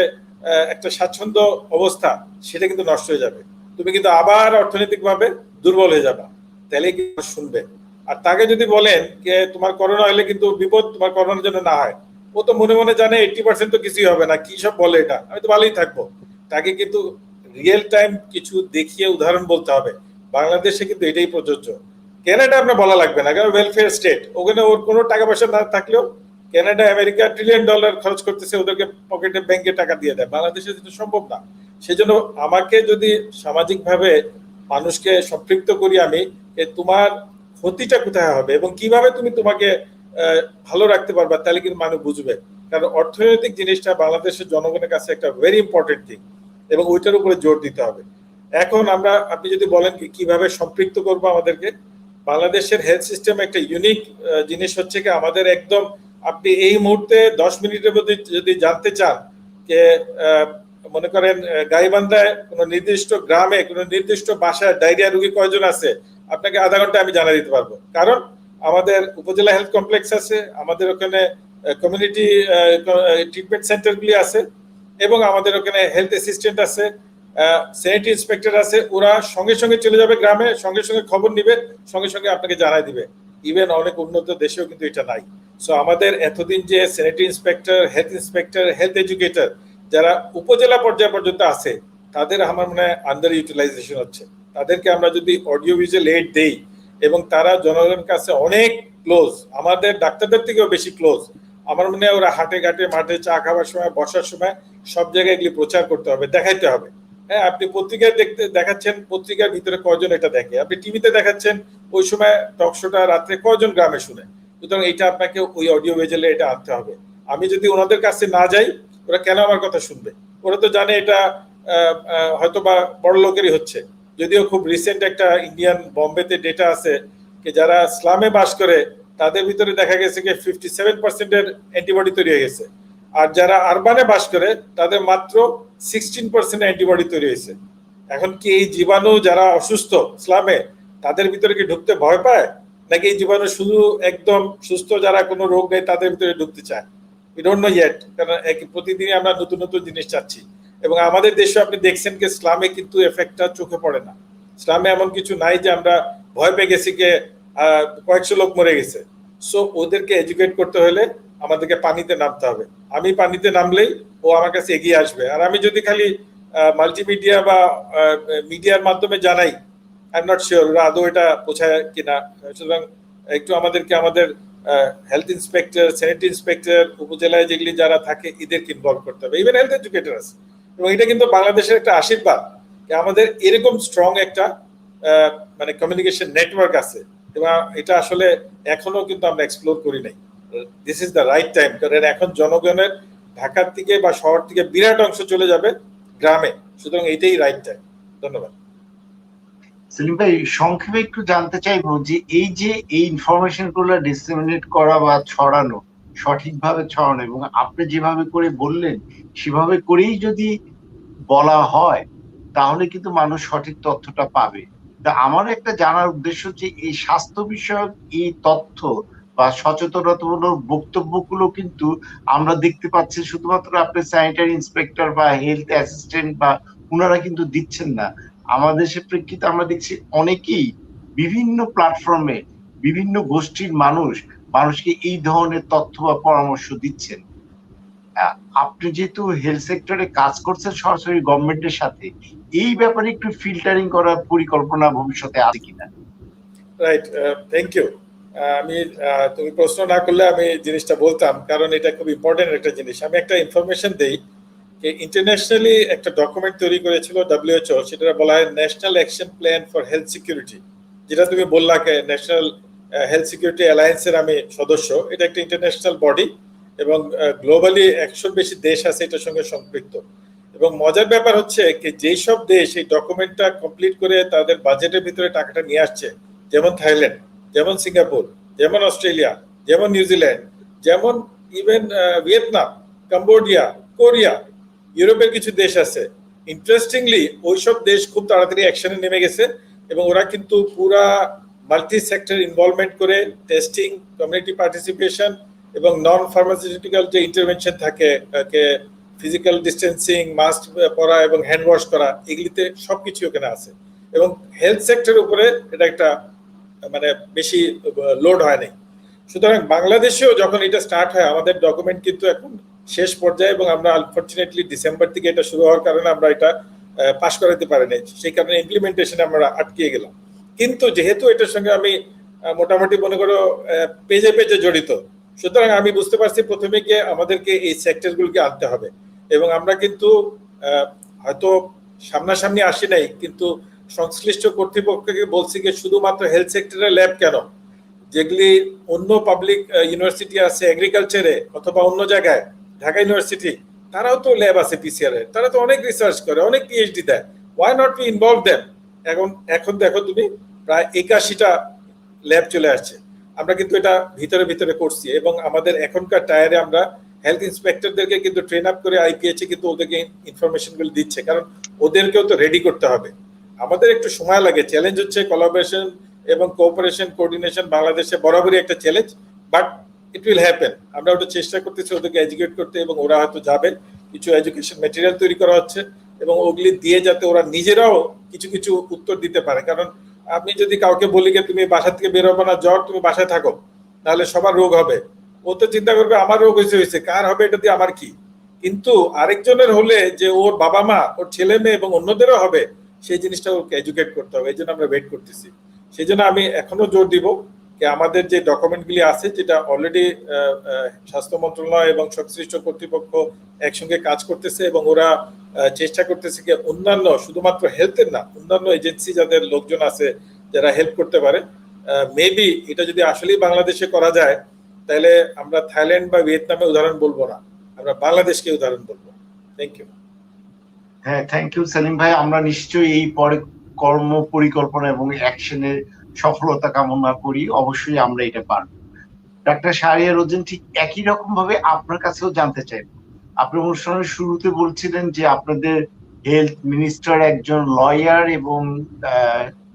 [SPEAKER 2] একটা স্বাচ্ছন্দ্য অবস্থা সেটা কিন্তু নষ্ট হয়ে যাবে, তুমি কিন্তু আবার অর্থনৈতিকভাবে দুর্বল হয়ে যাবে। তাহলে কিন্তু শুনবে। আর তাকে যদি বলেন যে তোমার করোনা হলে কিন্তু বিপদ, তোমার করোনার জন্য না হয়, ও তো মনে মনে জানে 80% তো কিছুই হবে না, কি সব বলে এটা, আমি তো ভালোই থাকবো। তাকে কিন্তু রিয়েল টাইম কিছু দেখিয়ে উদাহরণ বলতে হবে। বাংলাদেশে কিন্তু এটাই প্রযোজ্য। কানাডা আপনার বলা লাগবে না, কারণ ওয়েলফেয়ার স্টেট, ওখানে ওর কোনো টাকা পয়সা না থাকলেও কানাডা আমেরিকা $1 ট্রিলিয়ন খরচ করতেছে, ওদেরকে পকেটে ব্যাংকে টাকা দিয়ে দেয়। বাংলাদেশে কিন্তু সম্ভব না। সেজন্য আমাকে যদি সামাজিকভাবে মানুষকে সম্পৃক্ত করি আমি, তোমার ক্ষতিটা কোথায় হবে এবং কিভাবে তুমি তোমাকে ভালো রাখতে পারবা, তাহলে কিন্তু মানুষ বুঝবে। কারণ অর্থনৈতিক জিনিসটা বাংলাদেশের জনগণের কাছে একটা ভেরি ইম্পর্টেন্ট থিং, এবং ওইটার উপরে জোর দিতে হবে। এখন আপনি যদি বলেন কিভাবে সম্পৃক্ত করবো আমাদেরকে, বাংলাদেশের হেলথ সিস্টেম একটা ইউনিক জিনিস হচ্ছে কি, আমাদের একদম আপনি এই মুহূর্তে 10 মিনিটের মধ্যে যদি জানতে চান যে মনে করেন গাইবান্ধায় কোনো নির্দিষ্ট গ্রামে কোনো নির্দিষ্ট বাসায় ডায়রিয়া রোগী কয়জন আছে, আপনাকে আধা ঘন্টা আমি জানা দিতে পারবো। কারণ আমাদের উপজেলা হেলথ কমপ্লেক্স আছে, আমাদের ওখানে কমিউনিটি ট্রিটমেন্ট সেন্টারগুলি আছে, এবং আমাদের ওখানে হেলথ অ্যাসিস্ট্যান্ট আছে, স্যানিটারি ইন্সপেক্টর আছে। ওরা সঙ্গে সঙ্গে চলে যাবে গ্রামে, সঙ্গে সঙ্গে খবর নিবে, সঙ্গে সঙ্গে আপনাকে জানাই দিবে। ইভেন অনেক উন্নত দেশেও কিন্তু এটা নাই। সো আমাদের এতদিন যে স্যানিটারি ইন্সপেক্টর, হেলথ এডুকেটর যারা উপজেলা পর্যায় পর্যন্ত আছে, তাদের আমার মনে হয় আন্ডার ইউটিলাইজেশন হচ্ছে। তাদেরকে আমরা যদি অডিও ভিজুয়াল এইড দেই, এবং তারা জনগণের কাছে অনেক ক্লোজ, আমাদের ডাক্তারদের থেকেও বেশি ক্লোজ। আমার মনে হয় ওরা হাটে ঘাটে মাঠে চা খাওয়ার সময়, বসার সময় সব জায়গায় এগুলি প্রচার করতে হবে, দেখাইতে হবে। হ্যাঁ, আপনি পত্রিকায় দেখাচ্ছেন, পত্রিকার ভিতরে কয়জন এটা দেখে, আপনি টিভিতে দেখাচ্ছেন, ওই সময় টক শোটা রাত্রে কয়জন গ্রামে শুনে। সুতরাং এটা আপনাকে ওই অডিও ভিজুয়ালে এটা আনতে হবে। আমি যদি ওনাদের কাছে না যাই, ওরা কেন আমার কথা শুনবে? ওরা তো জানে এটা হয়তো বা বড় লোকেরই হচ্ছে। যদিও খুব রিসেন্ট একটা ইন্ডিয়ান বম্বেতে ডেটা আছে যে যারা স্লামে বাস করে তাদের ভিতরে দেখা গেছে যে 57% অ্যান্টিবডি তৈরি হয়ে গেছে, আর যারা আরবানে বাস করে তাদের মাত্র 16% অ্যান্টিবডি তৈরি হয়েছে। এখন কি এই জীবাণু যারা অসুস্থ স্লামে, তাদের ভিতরে কি ঢুকতে ভয় পায়, নাকি এই জীবাণু শুধু একদম সুস্থ যারা কোনো রোগ নেই তাদের ভিতরে ঢুকতে চায়? উই ডোন্ট নো ইয়েট, কারণ প্রতিদিনই আমরা নতুন নতুন জিনিস চাচ্ছি। এবং আমাদের দেশে আপনি দেখছেন যে স্লামে কিন্তু এফেক্টটা চোখে পড়ে না। স্লামে এমন কিছু নাই যে আমরা ভয় পেয়ে গেছি যে কয়েকশো লোক মরে গেছে। সো ওদেরকে এডুকেট করতে হলে আমাদেরকে পানিতে নামতে হবে। আমি পানিতে নামলেই ও আমার কাছে এগিয়ে আসবে। আর আমি যদি খালি মাল্টিমিডিয়া বা মিডিয়ার মাধ্যমে জানাই, আই এম নট শিওর ওরা আদৌ এটা পৌঁছায় কিনা। সুতরাং একটু আমাদেরকে আমাদের হেলথ ইন্সপেক্টর, স্যানিটারি ইন্সপেক্টর, উপজেলায় যেগুলি যারা থাকে এদেরকে ইনভলভ করতে হবে, ইভেন হেলথ এডুকেটর আছে। এবং এটা কিন্তু বাংলাদেশের একটা আশীর্বাদ যে আমাদের এরকম স্ট্রং একটা মানে কমিউনিকেশন নেটওয়ার্ক আছে, এবং এটা আসলে এখনো কিন্তু আমরা এক্সপ্লোর করি নাই। This is the right time, কারণ এখন জনগণের ঢাকার থেকে বা শহর থেকে বিরাট অংশ চলে যাবে গ্রামে। সুতরাং এটাই রাইট টাইম। ধন্যবাদ।
[SPEAKER 1] সেলিম ভাই, সংক্ষেপে একটু জানতে চাইবো যে এই ইনফরমেশন গুলো ডিসেমিনেট করা বা ছড়ানো, সঠিকভাবে ছড়ানো, এবং আপনি যেভাবে করে বললেন সেভাবে করেই যদি বলা হয় তাহলে কিন্তু মানুষ সঠিক তথ্যটা পাবে। তা আমার একটা জানার উদ্দেশ্য যে এই স্বাস্থ্য বিষয়ক এই তথ্য বা সচেতনতামূলক বক্তব্যগুলো কিন্তু আমরা দেখতে পাচ্ছি শুধুমাত্র আপনি স্যানিটারি ইন্সপেক্টর বা হেলথ অ্যাসিস্ট্যান্ট বা ওনারা কিন্তু দিচ্ছেন না। আমাদের দেশের প্রেক্ষিতে আমরা দেখছি অনেকেই বিভিন্ন প্ল্যাটফর্মে বিভিন্ন গোষ্ঠীর মানুষকে এই ধরনের তথ্য বা পরামর্শ দিচ্ছেন। আপনি যেহেতু হেলথ সেক্টরে কাজ করছেন সরাসরি গভর্নমেন্টের সাথে, এই ব্যাপারে একটু ফিল্টারিং করার পরিকল্পনা ভবিষ্যতে আছে কিনা?
[SPEAKER 2] Right, thank you. আমি তুমি প্রশ্ন না করলে আমি জিনিসটা বলতাম, কারণ এটা খুব ইম্পর্টেন্ট একটা জিনিস। আমি একটা ইনফরমেশন দেই যে ইন্টারন্যাশনালি একটা ডকুমেন্ট তৈরি করেছিল WHO, সেটা বলা হয় national action plan for health security, যেটা তুমি বললা ন্যাশনাল হেলথ সিকিউরিটি অ্যালায়েন্সের আমি সদস্য। এটা একটা ইন্টারন্যাশনাল বডি, এবং গ্লোবালি 100-র বেশি দেশ আছে এটার সঙ্গে সম্পৃক্ত। এবং মজার ব্যাপার হচ্ছে যে যেই সব দেশ এই ডকুমেন্টটা কমপ্লিট করে তাদের বাজেটের ভিতরে টাকাটা নিয়ে আসছে, যেমন থাইল্যান্ড, যেমন সিঙ্গাপুর, যেমন অস্ট্রেলিয়া, যেমন নিউজিল্যান্ড, যেমন ইভেন ভিয়েতনাম, কম্বোডিয়া, কোরিয়া, ইউরোপের কিছু দেশ আছে। ইন্টারেস্টিংলি ওইসব দেশ খুব তাড়াতাড়ি অ্যাকশনে নেমে গেছে, এবং ওরা কিন্তু পুরা মাল্টি সেক্টর ইনভলভমেন্ট করে টেস্টিং, কমিউনিটি পার্টিসিপেশন এবং নন ফার্মাসিউটিক্যাল যে ইন্টারভেনশন থাকে, ফিজিক্যাল ডিস্টেন্সিং, মাস্ক পরা এবং হ্যান্ড ওয়াশ করা, এগুলিতে সবকিছু ওখানে আছে। এবং হেলথ সেক্টরের উপরে এটা একটা মানে বেশি লোড হয় নাই। সুতরাং বাংলাদেশেও যখন এটা স্টার্ট হয় আমাদের ডকুমেন্ট কিন্তু এখন শেষ পর্যায়ে, এবং আমরা আনফরচুনেটলি ডিসেম্বর থেকে এটা শুরু হওয়ার কারণে আমরা এটা পাস করাতে পারি নাই, সেই কারণে ইমপ্লিমেন্টেশনে আমরা আটকে গেলাম। কিন্তু যেহেতু এটার সঙ্গে আমি মোটামুটি মনে করো পেজে পেজে জড়িত, সুতরাং আমি বুঝতে পারছি প্রথমে গিয়ে আমাদেরকে এই সেক্টরগুলোকে আনতে হবে। এবং আমরা কিন্তু হয়তো সামনাসামনি আসি নাই, কিন্তু সংশ্লিষ্ট কর্তৃপক্ষকে বলছি যে শুধুমাত্র হেলথ সেক্টরে ল্যাব কেন, যেগুলি অন্য পাবলিক ইউনিভার্সিটি আছে এগ্রিকালচারে অথবা অন্য জায়গায়, ঢাকা ইউনিভার্সিটি, তারাও তো ল্যাব আছে পিসিআর এর, তারা তো অনেক রিসার্চ করে, অনেক পিএইচডি দেয়। Why not be involve them? এখন দেখো তুমি প্রায় 81টা ল্যাব চলে আসছে। আমরা কিন্তু এটা ভিতরে ভিতরে করছি, এবং আমাদের এখনকার টায়ারে আমরা হেলথ ইন্সপেক্টরদেরকে কিন্তু ট্রেন আপ করে আইপিএইচ কিন্তু ওদেরকে ইনফরমেশন গুলো দিচ্ছে, কারণ ওদেরকেও তো রেডি করতে হবে। আমাদের একটু সময় লাগে। চ্যালেঞ্জ হচ্ছে কোলাবোরেশন এবং কোঅপারেশন কোঅর্ডিনেশন বাংলাদেশে বরাবরই একটা challenge, but it will happen. আমরা ওটা চেষ্টা করতেছি ওদেরকে এডুকেট করতে, এবং ওরা হয়তো যাবেন, কিছু এডুকেশন ম্যাটেরিয়াল তৈরি করা হচ্ছে, এবং ওগুলি দিয়ে যাতে ওরা নিজেরাও কিছু কিছু উত্তর দিতে পারে। কারণ আপনি যদি কাউকে বলি যে তুমি বাসা থেকে বেরোবো না, জ্বর, তুমি বাসায় থাকো, তাহলে সবার রোগ হবে। ও তো চিন্তা করবে আমার রোগ হয়েছে, কার হবে এটা দিয়ে আমার কি। কিন্তু আরেকজনের হলে যে ওর বাবা মা, ওর ছেলে মেয়ে এবং অন্যদেরও হবে, সেই জিনিসটা ওকে এডুকেট করতে হবে। এই জন্য আমরা ওয়েট করতেছি। সেই জন্য আমি এখনো জোর দিব যে আমাদের যে ডকুমেন্টগুলি আছে, যেটা অলরেডি স্বাস্থ্য মন্ত্রণালয় এবং সংশ্লিষ্ট কর্তৃপক্ষ একসঙ্গে কাজ করতেছে, এবং ওরা চেষ্টা করতেছে যে অন্যান্য, শুধুমাত্র হেলথের না, অন্যান্য এজেন্সি যাদের লোকজন আছে যারা হেল্প করতে পারে, মেবি এটা যদি আসলেই বাংলাদেশে করা যায়, তাহলে আমরা থাইল্যান্ড বা ভিয়েতনামে উদাহরণ বলবো না, আমরা বাংলাদেশকে উদাহরণ বলবো। Thank you.
[SPEAKER 1] হ্যাঁ, থ্যাংক ইউ সেলিম ভাই। আমরা নিশ্চয়ই এই পরে কর্ম পরিকল্পনা এবং অ্যাকশনের সফলতা কামনা করি। অবশ্যই আমরা এটা পারবো। ডাক্তার শাহরিয়ার রোজন, ঠিক একই রকম ভাবে আপনার কাছেও জানতে চাই। আপনি অনুষ্ঠানের শুরুতে বলছিলেন যে আপনাদের হেলথ মিনিস্টার একজন লয়ার এবং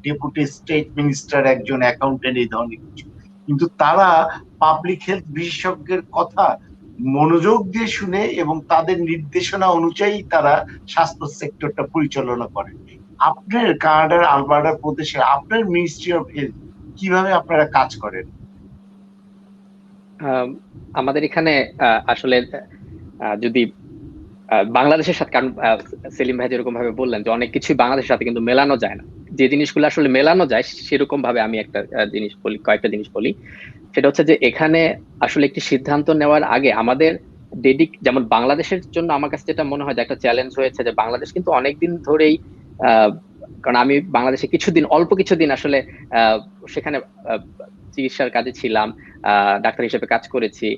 [SPEAKER 1] ডেপুটি স্টেট মিনিস্টার একজন অ্যাকাউন্টেন্ট, এই ধরনের কিছু, কিন্তু তারা পাবলিক হেলথ বিশেষজ্ঞের কথা মনোযোগ দিয়ে শুনে এবং তাদের নির্দেশনা অনুযায়ী তারা স্বাস্থ্য সেক্টরটা পরিচালনা করে। আপনার কানাডার আলবার্টা প্রদেশে আপনার মিনিস্ট্রি অফ হেলথ কিভাবে আপনারা কাজ করেন?
[SPEAKER 3] আমাদের এখানে আসলে যদি বাংলাদেশের সাথে, কারণ সেলিম ভাই যেরকম ভাবে বললেন যে অনেক কিছুই বাংলাদেশের সাথে কিন্তু মেলানো যায় না, যে জিনিসগুলো আসলে মেলানো যায় সেরকম ভাবে আমি একটা জিনিস বলি, কয়েকটা জিনিস বলি। সেটা হচ্ছে যে এখানে আসলে একটি সিদ্ধান্ত নেওয়ার আগে আমাদের যেমন বাংলাদেশের জন্য আমার কাছে যেটা মনে হয় যে একটা চ্যালেঞ্জ হয়েছে, যে বাংলাদেশ কিন্তু অনেকদিন ধরেই, কারণ আমি বাংলাদেশে অল্প কিছুদিন আসলে সেখানে চিকিৎসার কাজে ছিলাম, ডাক্তার হিসেবে কাজ করেছি,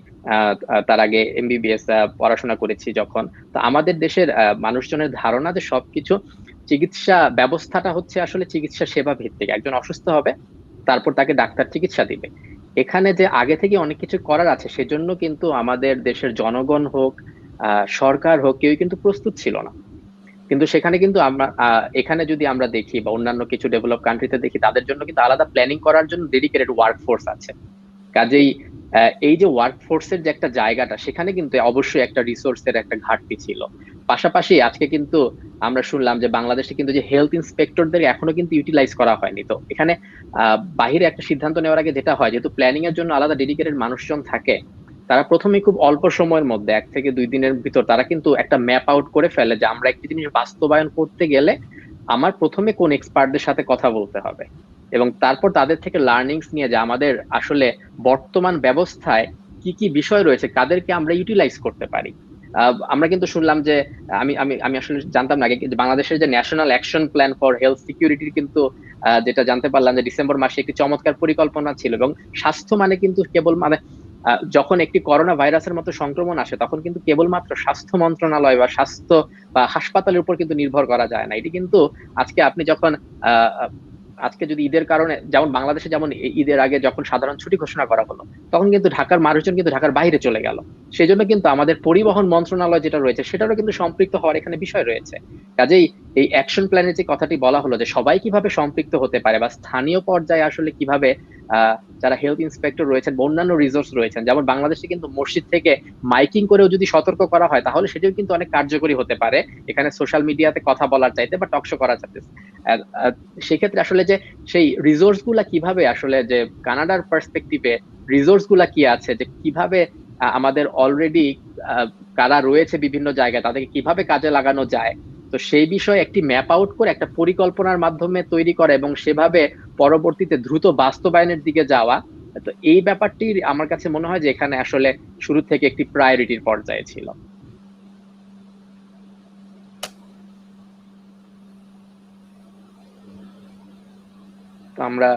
[SPEAKER 3] তার আগে এমবিবিএস পড়াশোনা করেছি যখন। তো আমাদের দেশের মানুষজনের ধারণা যে সবকিছু চিকিৎসা ব্যবস্থাটা হচ্ছে আসলে চিকিৎসা সেবা ভিত্তিক, একজন অসুস্থ হবে তারপর তাকে ডাক্তার চিকিৎসা দিবে। এখানে যে আগে থেকে অনেক কিছু করার আছে, সেজন্য কিন্তু আমাদের দেশের জনগণ হোক, সরকার হোক, কেউ কিন্তু প্রস্তুত ছিল না। কিন্তু সেখানে কিন্তু আমরা এখানে যদি আমরা দেখি বা অন্যান্য কিছু ডেভেলপ কান্ট্রিতে দেখি, তাদের জন্য কিন্তু আলাদা প্ল্যানিং করার জন্য ডেডিকেটেড ওয়ার্ক ফোর্স আছে। কাজেই এই যে ওয়ার্ক ফোর্সের যে একটা জায়গাটা, সেখানে কিন্তু অবশ্যই একটা রিসোর্সের একটা ঘাটতি ছিল। পাশাপাশি আজকে কিন্তু আমরা শুনলাম যে বাংলাদেশে কিন্তু যে হেলথ ইন্সপেক্টরদের এখনো কিন্তু ইউটিলাইজ করা হয়নি। তো এখানে বাহিরে একটা সিদ্ধান্ত নেওয়ার আগে যেটা হয়, যেহেতু প্ল্যানিং এর জন্য আলাদা ডেডিকেটেড মানুষজন থাকে, তারা প্রথমে খুব অল্প সময়ের মধ্যে 1 থেকে 2 দিনের ভিতর তারা কিন্তু একটা ম্যাপ আউট করে ফেলে যে আমরা একটি জিনিস বাস্তবায়ন করতে গেলে আমার প্রথমে কোন এক্সপার্টদের সাথে কথা বলতে হবে, এবং তারপর তাদের থেকে লার্নিংস নিয়ে যে আমাদের আসলে বর্তমান ব্যবস্থায় কি কি বিষয় রয়েছে, কাদেরকে আমরা ইউটিলাইজ করতে পারি। আমরা কিন্তু শুনলাম যে আমি আমি আমি আসলে জানতাম না আগে, বাংলাদেশের যে national action plan for health সিকিউরিটির কিন্তু যেটা জানতে পারলাম যে ডিসেম্বর মাসে একটি চমৎকার পরিকল্পনা ছিল। এবং স্বাস্থ্য মানে কিন্তু কেবল যখন একটি করোনা ভাইরাসের মতো সংক্রমণ আসে, তখন কিন্তু কেবলমাত্র স্বাস্থ্য মন্ত্রণালয় বা স্বাস্থ্য বা হাসপাতালের উপর কিন্তু নির্ভর করা যায় না। এটি কিন্তু আজকে আপনি যখন আজকে যদি ঈদের কারণে, যেমন বাংলাদেশে যেমন ঈদের আগে যখন সাধারণ ছুটি ঘোষণা করা হলো, তখন কিন্তু ঢাকার মানুষজন কিন্তু ঢাকার বাইরে চলে গেল। সেই জন্য কিন্তু আমাদের পরিবহন মন্ত্রণালয় যেটা রয়েছে, সেটারও কিন্তু সম্পৃক্ত হওয়ার এখানে বিষয় রয়েছে। কাজেই এই অ্যাকশন প্ল্যানের যে কথাটি বলা হলো যে সবাই কিভাবে সম্পৃক্ত হতে পারে বা স্থানীয় পর্যায়ে আসলে কিভাবে যারা হেলথ ইন্সপেক্টর রয়েছেন বা অন্যান্য রিসোর্স রয়েছেন, যেমন বাংলাদেশে কিন্তু মসজিদ থেকে মাইকিং করেও যদি সতর্ক করা হয় তাহলে সেটাও কিন্তু অনেক কার্যকরী হতে পারে এখানে সোশ্যাল মিডিয়াতে কথা বলার চাইতে বা টকশো করার চাইতে। সেক্ষেত্রে আসলে যে সেই রিসোর্স গুলা কিভাবে আসলে যে কানাডার পার্সপেক্টিভে রিসোর্স গুলা কি আছে, যে কিভাবে আমাদের অলরেডি কারা রয়েছে বিভিন্ন জায়গায় তাদেরকে কিভাবে কাজে লাগানো যায়, তো সেই বিষয়ে একটি ম্যাপ আউট করে একটা পরিকল্পনার মাধ্যমে তৈরি করা এবং সেভাবে পরবর্তীতে দ্রুত বাস্তবায়নের দিকে যাওয়া। তো এই ব্যাপারটি আমার কাছে মনে হয় যে এখানে আসলে শুরু থেকে একটি প্রায়োরিটির পর্যায়ে ছিল। তো আমরা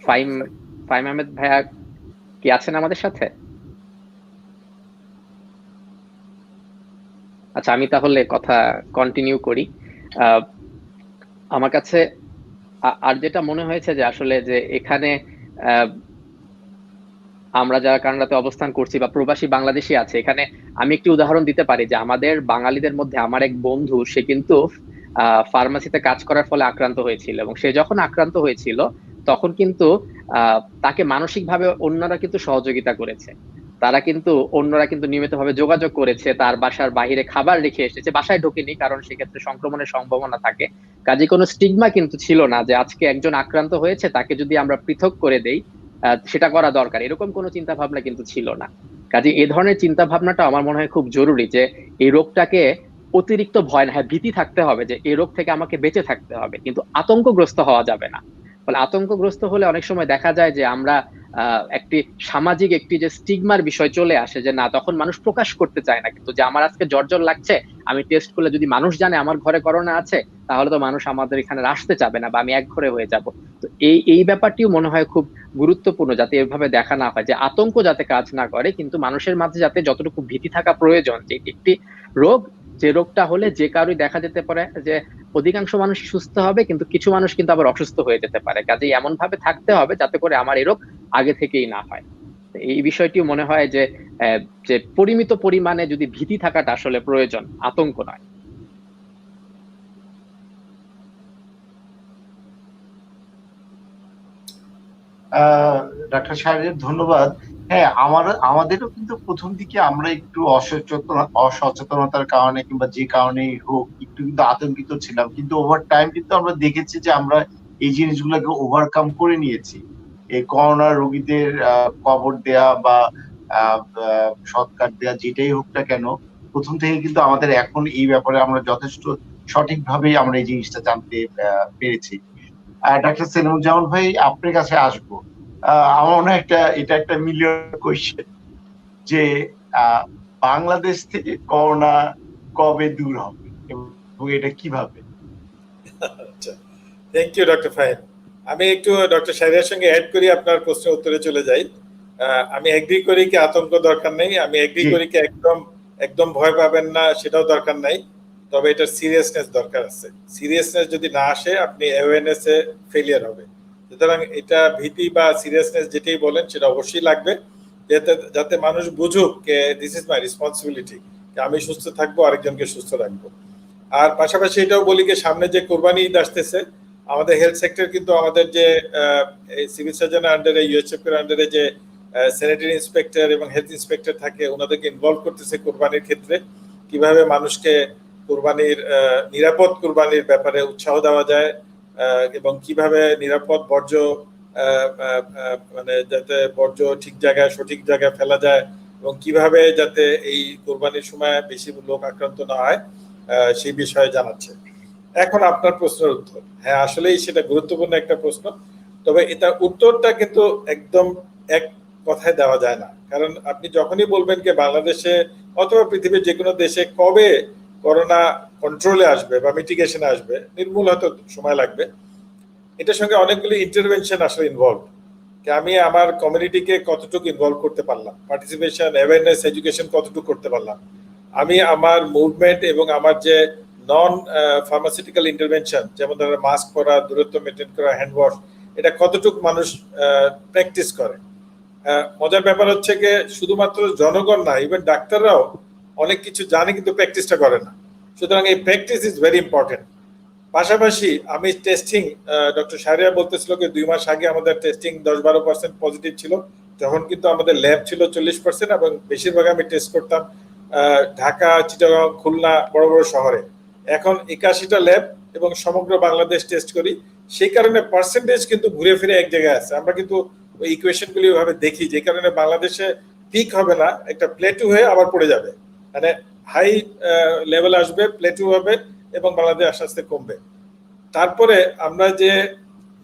[SPEAKER 3] ফাইম ফাইম আহমেদ ভাইয়া কি আছেন আমাদের সাথে? আচ্ছা, আমি তাহলে কথা কন্টিনিউ করি। আমার কাছে আর যেটা মনে হয়েছে যে আসলে যে এখানে আমরা যারা কানাডাতে অবস্থান করছি বা প্রবাসী বাংলাদেশি আছে, এখানে আমি একটি উদাহরণ দিতে পারি যে আমাদের বাঙালিদের মধ্যে আমার এক বন্ধু, সে কিন্তু ফার্মাসিতে কাজ করার ফলে আক্রান্ত হয়েছিল এবং সে যখন আক্রান্ত হয়েছিল তখন কিন্তু তাকে মানসিকভাবে অন্যরা কিন্তু সহযোগিতা করেছে। অন্যরা কিন্তু নিয়মিতভাবে যোগাযোগ করেছে, তার বাসার বাইরে খাবার রেখে এসেছে, বাসায় ঢোকেনি কারণ সেক্ষেত্রে সংক্রমণের সম্ভাবনা থাকে। কাজে কোনো স্টিগমা কিন্তু ছিল না যে আজকে একজন আক্রান্ত হয়েছে তাকে যদি আমরা পৃথক করে দেই সেটা করা দরকার, এরকম কোনো চিন্তা ভাবনা কিন্তু ছিল না। কাজে এই ধরনের চিন্তা ভাবনাটা আমার মনে হয় খুব জরুরি, যে এই রোগটাকে অতিরিক্ত ভয় না, হ্যাঁ ভীতি থাকতে হবে যে এই রোগ থেকে আমাকে বেঁচে থাকতে হবে, কিন্তু আতঙ্কগ্রস্ত হওয়া যাবে না। ফলে আতঙ্কগ্রস্ত হলে অনেক সময় দেখা যায় যে আমরা একটি সামাজিক একটি যে স্টিগমার বিষয় চলে আসে, যে না তখন মানুষ প্রকাশ করতে চায় না, কিন্তু যে আমার আজকে জ্বর লাগছে, আমি টেস্ট করলে যদি মানুষ জানে আমার ঘরে করোনা আছে তাহলে তো মানুষ আমাদের এখানে আসতে চাবে না বা আমি এক ঘরে হয়ে যাব। তো এই ব্যাপারটিও মনে হয় খুব গুরুত্বপূর্ণ, যাতে এভাবে দেখা না হয় যে আতঙ্ক যাতে কাজ না করে, কিন্তু মানুষের মাঝে যাতে যতটুকু ভীতি থাকা প্রয়োজন যে একটি রোগ, যে রোগটা হলে যে কারোই দেখা যেতে পারে যে অধিকাংশ মানুষ সুস্থ হবে কিন্তু কিছু মানুষ কিন্তু আবার অসুস্থ হয়ে যেতে পারে। কাজেই এমন ভাবে থাকতে হবে যাতে করে আমার এই রোগ আগে থেকেই না হয়। এই বিষয়টিও মনে হয় যে যে পরিমিত পরিমাণে যদি ভীতি থাকাটা আসলে প্রয়োজন, আতঙ্ক নয়।
[SPEAKER 1] ডাক্তার সাহেব ধন্যবাদ। হ্যাঁ, আমাদেরও কিন্তু প্রথম দিকে আমরা একটু অসচেতনতার কারণে কিংবা যে কারণেই হোক একটু কিন্তু আতঙ্কিত ছিলাম, কিন্তু ওভার টাইম কিন্তু আমরা দেখেছি যে আমরা এই জিনিসগুলোকে ওভারকাম করে নিয়েছি। এই করোনা রোগীদের কবর দেয়া বা সৎকার দেয়া যেটাই হোক না কেন, প্রথম থেকে কিন্তু আমাদের এখন এই ব্যাপারে আমরা যথেষ্ট সঠিকভাবেই আমরা এই জিনিসটা জানতে পেরেছি। ডাক্তার সেলিমুজ্জামান ভাই, আপনার কাছে আসবো। আমার মনে হয় এটা একটা মিলিয়ন কোয়েশ্চেন যে বাংলাদেশ থেকে করোনা কবে দূর হবে এবং এটা কিভাবে?
[SPEAKER 2] আচ্ছা, থ্যাংক ইউ ডক্টর ফাহিম। আমি একটু ডক্টর শাহরিয়ার সঙ্গে অ্যাড করি, আপনার প্রশ্নের উত্তরে চলে যাই। আমি এগ্রি করি কি আতঙ্ক দরকার নেই, আমি এগ্রি করি কি একদম ভয় পাবেন না সেটাও দরকার নাই, তবে এটার সিরিয়াসনেস দরকার আছে। সিরিয়াসনেস যদি না আসে আপনি অ্যাওয়ারনেস এ ফেলিয়ার হবে। সুতরাং এটা ভীতি বা সিরিয়াসনেস যেটাই বলেন সেটা অবশ্যই লাগবে, যাতে মানুষ বুঝুক যে দিস ইজ মাই রেসপন্সিবিলিটি, আমি সুস্থ থাকবো, আরেকজনকে সুস্থ রাখবো। আর পাশাপাশি এটাও বলি যে সামনে যে কোরবানি ঈদ আসতেছে, আমাদের হেলথ সেক্টর কিন্তু আমাদের যে সিভিল সার্জনের আন্ডারে, ইউএচএফ এর আন্ডারে যে স্যানিটারি ইন্সপেক্টর এবং হেলথ ইন্সপেক্টর থাকে ওনাদেরকে ইনভলভ করতেছে কোরবানির ক্ষেত্রে, কিভাবে মানুষকে কোরবানির নিরাপদ কোরবানির ব্যাপারে উৎসাহ দেওয়া যায় এবং কিভাবে নিরাপদ বর্জ্য মানে যাতে বর্জ্য ঠিক জায়গায় সঠিক জায়গায় ফেলা যায় এবং কিভাবে যাতে এই কোরবানির সময় বেশি লোক আক্রান্ত না হয় সেই বিষয়ে জানাচ্ছে। এখন আপনার প্রশ্নের উত্তর, হ্যাঁ আসলেই সেটা গুরুত্বপূর্ণ একটা প্রশ্ন, তবে এটা উত্তরটা কিন্তু একদম এক কথায় দেওয়া যায় না। কারণ আপনি যখনই বলবেন যে বাংলাদেশে অথবা পৃথিবীর যে কোনো দেশে কবে করোনা কন্ট্রোলে আসবে বা মিটিগেশনে আসবে, নির্মূল হয়তো সময় লাগবে, এটার সঙ্গে অনেকগুলি ইন্টারভেনশন আসলে ইনভলভ। আমি আমার কমিউনিটিকে কতটুকু ইনভলভ করতে পারলাম, পার্টিসিপেশন, অ্যাওয়ারনেস, এডুকেশন কতটুকু করতে পারলাম, আমি আমার মুভমেন্ট এবং আমার যে নন ফার্মাসিউটিক্যাল ইন্টারভেনশন যেমন ধরো মাস্ক পরা, দূরত্ব মেনটেন করা, হ্যান্ড ওয়াশ, এটা কতটুকু মানুষ প্র্যাকটিস করে। মজার ব্যাপার হচ্ছে যে শুধুমাত্র জনগণ না, ইভেন ডাক্তাররাও অনেক কিছু জানে কিন্তু প্র্যাকটিসটা করে না। সুতরাং এই প্র্যাকটিস ইজ ভেরি ইম্পর্টেন্ট। পাশাপাশি আমি টেস্টিং, ডক্টর শাহরিয়ার বলতেছিল যে 2 মাস আগে আমাদের টেস্টিং 10-12% পজিটিভ ছিল, তখন কিন্তু আমাদের ল্যাব ছিল 40% এবং বেশিরভাগ আমি টেস্ট করতাম ঢাকা, চিটাগাং, খুলনা বড় বড় শহরে। এখন 81টা ল্যাব এবং সমগ্র বাংলাদেশ টেস্ট করি, সেই কারণে পার্সেন্টেজ কিন্তু ঘুরে ফিরে এক জায়গায় আছে। আমরা কিন্তু ওই ইকুয়েশনগুলি ওইভাবে দেখি, যে কারণে বাংলাদেশে পিক হবে না, একটা প্লেটু হয়ে আবার পড়ে যাবে, মানে হাই লেভেল আসবে, প্লেটু হবে এবং বাংলাদেশ আস্তে আস্তে কমবে। তারপরে আমরা যে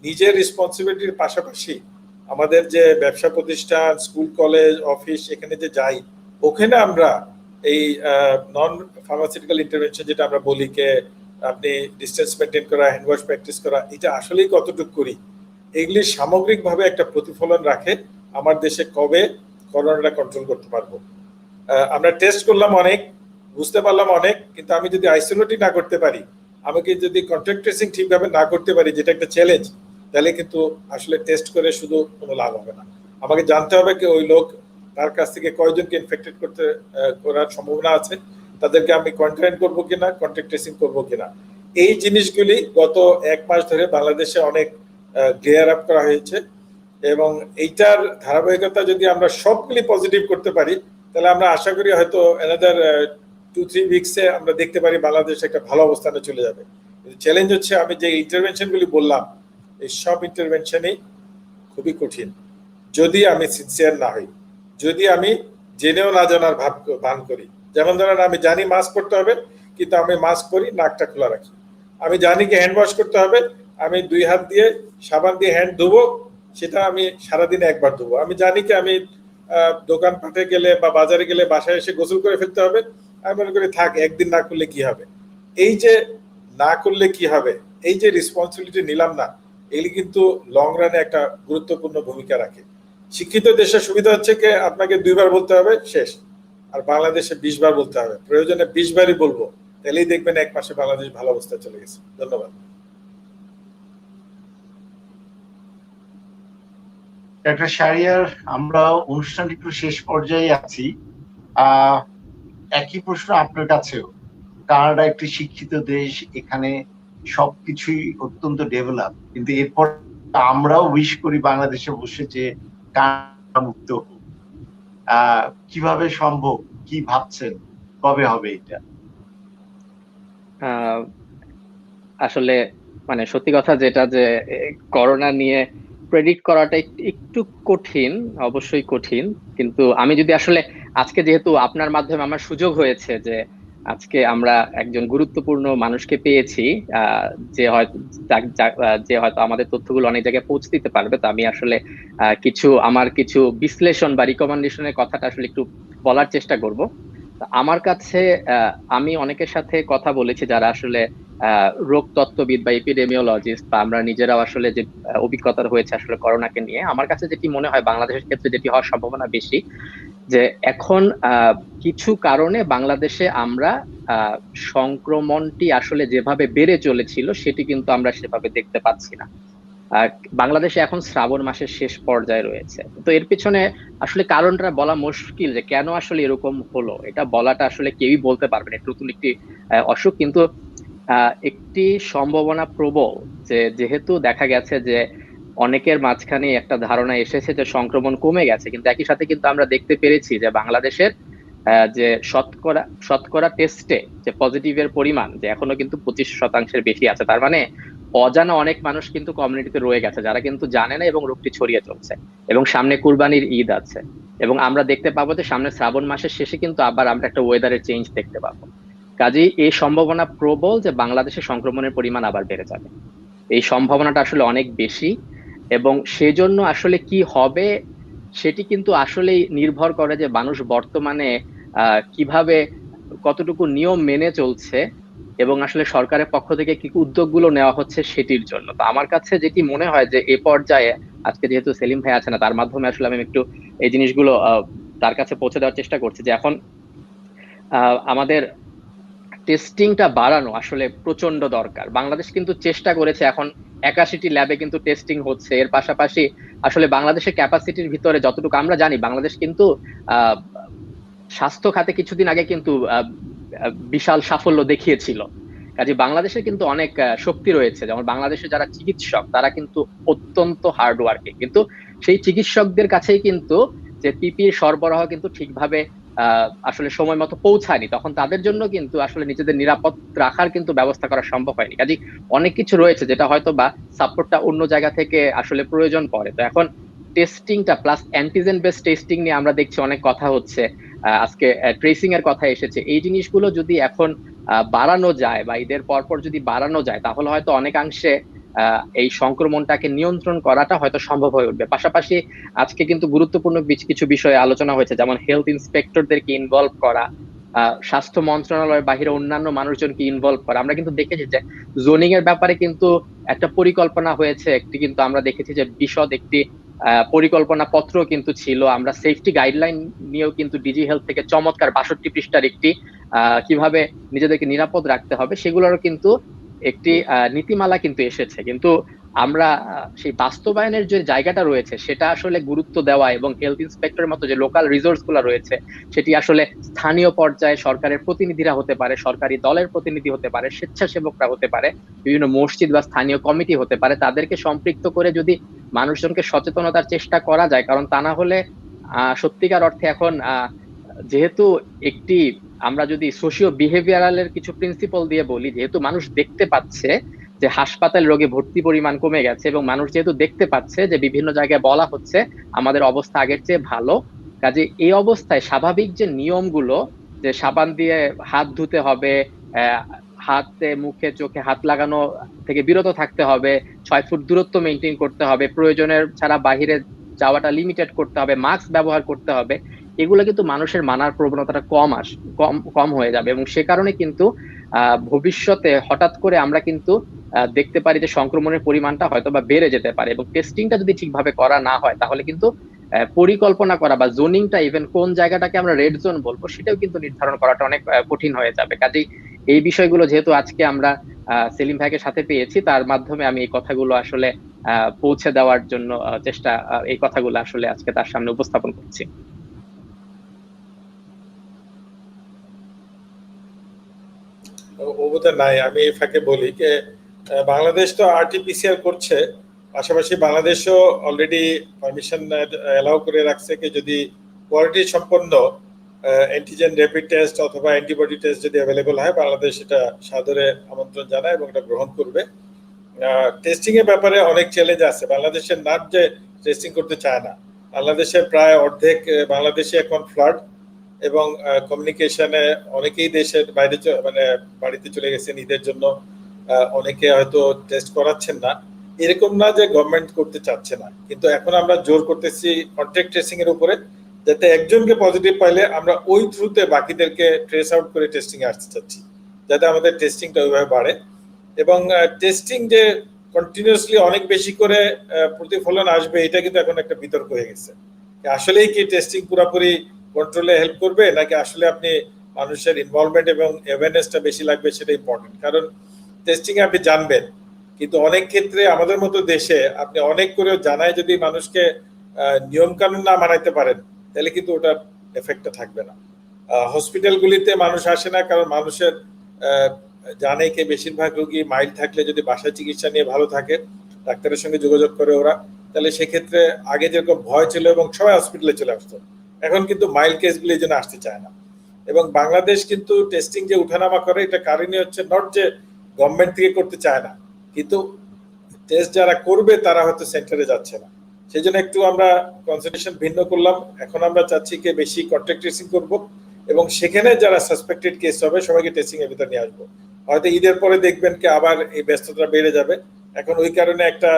[SPEAKER 2] নিজের রেসপন্সিবিলিটির পাশাপাশি আমাদের যে ব্যবসা প্রতিষ্ঠান, স্কুল, কলেজ, অফিস, এখানে যে যাই, ওখানে আমরা এই নন ফার্মাসিউটিক্যাল ইন্টারভেনশন যেটা আমরা বলি, কে আপনি ডিস্টেন্স মেনটেন করা, হ্যান্ড ওয়াশ প্র্যাকটিস করা, এটা আসলেই কতটুকু করি, এগুলি সামগ্রিকভাবে একটা প্রতিফলন রাখে আমার দেশে কবে করোনাটা কন্ট্রোল করতে পারবো। আমরা টেস্ট করলাম অনেক, বুঝতে পারলাম অনেক, কিন্তু আমি যদি আইসোলেটই না করতে পারি, আমাকে যদি কন্ট্যাক্ট ট্রেসিং ঠিকভাবে না করতে পারি, যেটা একটা চ্যালেঞ্জ, তাহলে কিন্তু আসলে টেস্ট করে শুধু কোনো লাভ হবে না। আমাকে জানতে হবে কি ওই লোক, তার কাছ থেকে কয়জনকে ইনফেক্টেড করার সম্ভাবনা আছে, তাদেরকে আমি কোয়ারেন্টাইন করবো কিনা, কন্ট্যাক্ট ট্রেসিং করবো কিনা। এই জিনিসগুলি গত 1 মাস ধরে বাংলাদেশে অনেক ক্লিয়ার আপ করা হয়েছে, এবং এইটার ধারাবাহিকতা যদি আমরা সবগুলি পজিটিভ করতে পারি, তাহলে আমরা আশা করি হয়তো অ্যানাদার 2-3 উইকসে আমরা দেখতে পারি বাংলাদেশ একটা ভালো অবস্থানে চলে যাবে। চ্যালেঞ্জ হচ্ছে, আমি যে ইন্টারভেনশনগুলি বললাম, এই সব ইন্টারভেনশনই খুবই কঠিন যদি আমি সিনসিয়ার না হই, যদি আমি জেনেও না জানার ভান করি। যেমন ধরেন, আমি জানি মাস্ক পরতে হবে, কিন্তু আমি মাস্ক পরি, নাকটা খোলা রাখি। আমি জানি কি হ্যান্ড ওয়াশ করতে হবে, আমি 2 হাত দিয়ে সাবান দিয়ে হ্যান্ড ধুবো, সেটা আমি সারাদিনে একবার ধুবো। আমি জানি কি আমি দোকানপাটে গেলে বা বাজারে গেলে বাসায় এসে গোসল করে ফেলতে হবে, আমি মনে করি থাক, একদিন না করলে কি হবে। এই যে না করলে কি হবে, এই যে রেসপন্সিবিলিটি নিলাম না, এগুলি কিন্তু লং রানে একটা গুরুত্বপূর্ণ ভূমিকা রাখে। শিক্ষিত দেশের সুবিধা হচ্ছে কি, আপনাকে 2 বার বলতে হবে, শেষ। আর বাংলাদেশে 20 বার বলতে হবে, প্রয়োজনে 20 বারই বলবো, তাহলেই দেখবেন 1 মাসে বাংলাদেশ ভালো অবস্থায় চলে গেছে। ধন্যবাদ।
[SPEAKER 1] ডাক্তার শাহরিয়ার, আমরা অনুষ্ঠান একটু শেষ পর্যায়ে আছি। একই প্রশ্ন আপনার কাছেও। কানাডা একটি শিক্ষিত দেশ, এখানে সবকিছুই অত্যন্ত ডেভেলপ, কিন্তু এরপর আমরাও উইশ করি বাংলাদেশে বসে যে কানাডা মুক্ত হোক। কিভাবে সম্ভব, কি ভাবছেন, কবে হবে এটা?
[SPEAKER 3] আসলে মানে সত্যি কথা যেটা, যে করোনা নিয়ে প্রেডিক্ট করাটা একটু কঠিন, অবশ্যই কঠিন। কিন্তু আমি যদি আসলে আজকে, যেহেতু আপনার মাধ্যমে আমার সুযোগ হয়েছে যে আজকে আমরা একজন গুরুত্বপূর্ণ মানুষকে পেয়েছি, যে হয়তো আমাদের তথ্যগুলো অনেক জায়গায় পৌঁছে দিতে পারবে, তো আমি আসলে আমার কিছু বিশ্লেষণ বা রিকমেন্ডেশনের কথাটা আসলে একটু বলার চেষ্টা করব। আমার কাছে আমি অনেকের সাথে কথা বলেছি যারা আসলে রোগ তত্ত্ববিদ বা এপিডেমিওলজিস্ট, বা আমরা নিজেরাও আসলে যে অভিজ্ঞতা হয়েছে আসলে করোনাকে নিয়ে, আমার কাছে যেটি মনে হয় বাংলাদেশের ক্ষেত্রে যেটি হওয়ার সম্ভাবনা বেশি, যে এখন কিছু কারণে বাংলাদেশে আমরা সংক্রমণটি আসলে যেভাবে বেড়ে চলেছিল সেটি কিন্তু আমরা সেভাবে দেখতে পাচ্ছি না। বাংলাদেশে এখন শ্রাবণ মাসের শেষ পর্যায়ে রয়েছে, তো এর পিছনে আসলে কারণটা বলা মুশকিল, যে কেন আসলে এরকম হলো, এটা বলাটা আসলে কেউই বলতে পারবে না। নতুন একটি অসুখ, কিন্তু একটি সম্ভাবনা প্রবল, যে যেহেতু দেখা গেছে যে অনেকের মাঝখানে একটা ধারণা এসেছে যে সংক্রমণ কমে গেছে, কিন্তু একই সাথে কিন্তু আমরা দেখতে পেরেছি যে বাংলাদেশের যে শতকরা টেস্টে যে পজিটিভের পরিমাণ যে এখনো কিন্তু 25% বেশি আছে। তার মানে অজানা অনেক মানুষ কিন্তু কমিউনিটিতে রয়ে গেছে, যারা কিন্তু জানে না এবং রোগটি ছড়িয়ে চলছে। এবং সামনে কুরবানির ঈদ আছে, এবং আমরা দেখতে পাবো যে সামনে শ্রাবণ মাসের শেষে কিন্তু আবার আমরা একটা ওয়েদারের চেঞ্জ দেখতে পাবো। কাজেই এই সম্ভাবনা প্রবল যে বাংলাদেশে সংক্রমণের পরিমাণ আবার বেড়ে যাবে, এই সম্ভাবনাটা আসলে অনেক বেশি। এবং সেজন্য আসলে কি হবে সেটি কিন্তু আসলেই নির্ভর করে যে মানুষ বর্তমানে কিভাবে, কতটুকু নিয়ম মেনে চলছে, এবং আসলে সরকারের পক্ষ থেকে কি উদ্যোগগুলো নেওয়া হচ্ছে সেটির জন্য। তো আমার কাছে যেটি মনে হয় যে এ পর্যায়ে আজকে যেহেতু সেলিম ভাই আছে না, তার মাধ্যমে আসলে আমি একটু এই জিনিসগুলো তার কাছে পৌঁছে দেওয়ার চেষ্টা করছি, যে এখন আমাদের টেস্টিংটা বাড়ানো আসলে প্রচন্ড দরকার। বাংলাদেশ কিন্তু চেষ্টা করেছে, এখন 81টি ল্যাবে কিন্তু টেস্টিং হচ্ছে। এর পাশাপাশি আসলে বাংলাদেশের ক্যাপাসিটির ভিতরে যতটুকু আমরা জানি, বাংলাদেশ কিন্তু স্বাস্থ্য খাতে কিছুদিন আগে কিন্তু বিশাল সাফল্য দেখিয়েছিল। কাজে বাংলাদেশে কিন্তু অনেক শক্তি রয়েছে, যেমন বাংলাদেশে যারা চিকিৎসক তারা কিন্তু অত্যন্ত হার্ড ওয়ার্কিং, কিন্তু সেই চিকিৎসকদের কাছেই কিন্তু যে পিপিই সরবরাহ কিন্তু ঠিকভাবে আসলে সময় মতো পৌঁছায়নি, তখন তাদের জন্য কিন্তু আসলে নিজেদের নিরাপদ রাখার কিন্তু ব্যবস্থা করা সম্ভব হয়নি। কাজে অনেক কিছু রয়েছে যেটা হয়তো বা সাপোর্টটা অন্য জায়গা থেকে আসলে প্রয়োজন পড়ে। তো এখন টেস্টিংটা প্লাস অ্যান্টিজেন বেসড টেস্টিং নিয়ে আমরা দেখছি অনেক কথা হচ্ছে, আজকে ট্রেসিং এর কথা এসেছে। এই জিনিসগুলো যদি এখন বাড়ানো যায় বা ঈদের পরপর যদি বাড়ানো যায়, তাহলে হয়তো অনেকাংশে এই সংক্রমণটাকে নিয়ন্ত্রণ করাটা হয়তো সম্ভব হয়ে উঠবে। পাশাপাশি আজকে কিন্তু গুরুত্বপূর্ণ কিছু বিষয়ে আলোচনা হয়েছে, যেমন হেলথ ইন্সপেক্টরদেরকে ইনভলভ করা, স্বাস্থ্য মন্ত্রণালয়ের বাহিরে অন্যান্য মানুষজনকে ইনভলভ করা। আমরা কিন্তু দেখেছি যে জোনিং এর ব্যাপারে কিন্তু একটা পরিকল্পনা হয়েছে, একটি কিন্তু আমরা দেখেছি যে বিশদ একটি পরিকল্পনা পত্র কিন্তু ছিল। আমরা সেফটি গাইডলাইন নিয়েও কিন্তু ডিজি হেলথ থেকে চমৎকার 62 পৃষ্ঠার একটি কিভাবে নিজেদেরকে নিরাপদ রাখতে হবে সেগুলোরও কিন্তু একটি নীতিমালা কিন্তু এসেছে। কিন্তু আমরা সেই বাস্তবায়নের যে জায়গাটা রয়েছে সেটা আসলে গুরুত্ব দেওয়া এবং হেলথ ইন্সপেক্টরের মতো যে লোকাল রিসোর্স গুলো রয়েছে সেটি আসলে স্থানীয় পর্যায়ে সরকারের প্রতিনিধিরা হতে পারে, সরকারি দলের প্রতিনিধি হতে পারে, স্বেচ্ছাসেবকরা হতে পারে, বিভিন্ন মসজিদ বা স্থানীয় কমিটি হতে পারে, তাদেরকে সম্পৃক্ত করে যদি মানুষজনকে সচেতনতার চেষ্টা করা যায়। কারণ তা না হলে সত্যিকার অর্থে এখন যেহেতু একটি আমরা যদি সোশিও বিহেভিয়ারালের কিছু প্রিন্সিপাল দিয়ে বলি, যেহেতু মানুষ দেখতে পাচ্ছে যে হাসপাতাল রোগে ভর্তি পরিমাণ কমে গেছে এবং মানুষ যেহেতু দেখতে পাচ্ছে যে বিভিন্ন জায়গায় বলা হচ্ছে আমাদের অবস্থা আগের চেয়ে ভালো, কাজে এই অবস্থায় স্বাভাবিক যে নিয়মগুলো, যে সাবান দিয়ে হাত ধুতে হবে, হাতে মুখে চোখে হাত লাগানো থেকে বিরত থাকতে হবে, 6 ফুট দূরত্ব মেনটেন করতে হবে, প্রয়োজনের ছাড়া বাহিরে যাওয়াটা লিমিটেড করতে হবে, মাস্ক ব্যবহার করতে হবে, এগুলো কিন্তু মানুষের মানার প্রবণতাটা কম হয়ে যাবে। এবং সে কারণে কিন্তু ভবিষ্যতে হঠাৎ করে আমরা কিন্তু দেখতে পারি যে সংক্রমণের পরিমাণটা হয়তো বা বেড়ে যেতে পারে। এবং টেস্টিংটা যদি ঠিকভাবে করা না হয় তাহলে কিন্তু পরিকল্পনা করা বা জোনিংটা, ইভেন কোন জায়গাটাকে আমরা রেড জোন বলবো সেটাও কিন্তু নির্ধারণ করাটা অনেক কঠিন হয়ে যাবে। কাজেই এই বিষয়গুলো যেহেতু আজকে আমরা সেলিম ভাইকে সাথে পেয়েছি, তার মাধ্যমে আমি এই কথাগুলো আসলে পৌঁছে দেওয়ার জন্য এই কথাগুলো আসলে আজকে তার সামনে উপস্থাপন করছি।
[SPEAKER 2] ওটা নাই, আমি এই ফাঁকে বলি যে বাংলাদেশ তো আরটিপিসিআর করছে, পাশাপাশি বাংলাদেশও অলরেডি পারমিশন অ্যালাউ করে রাখছে যে যদি কোয়ালিটি সম্পন্ন অ্যান্টিজেন র্যাপিড টেস্ট অথবা অ্যান্টিবডি টেস্ট যদি অ্যাভেলেবল হয়, বাংলাদেশ এটা সাদরে আমন্ত্রণ জানায় এবং এটা গ্রহণ করবে। টেস্টিং এর ব্যাপারে অনেক চ্যালেঞ্জ আছে। বাংলাদেশের নাট যে টেস্টিং করতে চায় না, বাংলাদেশের প্রায় অর্ধেক বাংলাদেশে এখন ফ্লাড এবং কমিউনিকেশনে অনেকেই দেশের বাইরে মানে বাড়িতে চলে গেছেন ঈদের জন্য, অনেকে হয়তো টেস্ট করাচ্ছেন না। এরকম না যে গভর্নমেন্ট করতে চাচ্ছে না, কিন্তু এখন আমরা জোর করতেছি কন্ট্যাক্ট ট্রেসিং এর উপরে, যাতে একজনকে পজিটিভ পাইলে আমরা ওই থ্রুতে বাকিদেরকে ট্রেস আউট করে টেস্টিং এ আসতে চাচ্ছি, যাতে আমাদের টেস্টিংটা ওইভাবে বাড়ে। এবং টেস্টিং যে কন্টিনিউয়াসলি অনেক বেশি করে প্রতিফলন আসবে, এটা কিন্তু এখন একটা বিতর্ক হয়ে গেছে। আসলেই কি টেস্টিং পুরোপুরি কন্ট্রোলে হেল্প করবে, নাকি আসলে আপনি মানুষের ইনভলভমেন্ট এবং অ্যাওয়ারনেসটা বেশি লাগবে, সেটা ইম্পর্টেন্ট। কারণ টেস্টিং এ আপনি জানবেন, কিন্তু অনেক ক্ষেত্রে আমাদের মতো দেশে আপনি অনেক করে জানায় যদি মানুষকে নিয়ম কানুন না মানাইতে পারেন, তাহলে কিন্তু ওটার এফেক্টটা থাকবে না। হসপিটালগুলিতে মানুষ আসে না, কারণ মানুষের জানে কি বেশিরভাগ রোগী মাইল্ড থাকলে যদি বাসায় চিকিৎসা নিয়ে ভালো থাকে, ডাক্তারের সঙ্গে যোগাযোগ করে ওরা, তাহলে সেক্ষেত্রে আগে যেরকম ভয় ছিল এবং সবাই হসপিটালে চলে আসতো, এখন কিন্তু মাইল্ড কেসগুলি এই জন্য আসতে চায় না। এবং বাংলাদেশ কিন্তু টেস্টিং যে উঠানামা করে, এটা কারণই হচ্ছে নট যে গভর্নমেন্ট থেকে করতে চায় না, কিন্তু টেস্ট যারা করবে তারা হয়তো সেন্টারে যাচ্ছে না। সেই জন্য একটু আমরা কনসেন্ট্রেশন ভিন্ন করলাম। এখন আমরা চাচ্ছি কি বেশি কন্ট্যাক্ট ট্রেসিং করব এবং সেখানে যারা সাসপেক্টেড কেস হবে সবাইকে টেস্টিং এর ভিতর নিয়ে আসবো। হয়তো ঈদের পরে দেখবেন কি আবার এই ব্যস্ততা বেড়ে যাবে। এখন ওই কারণে একটা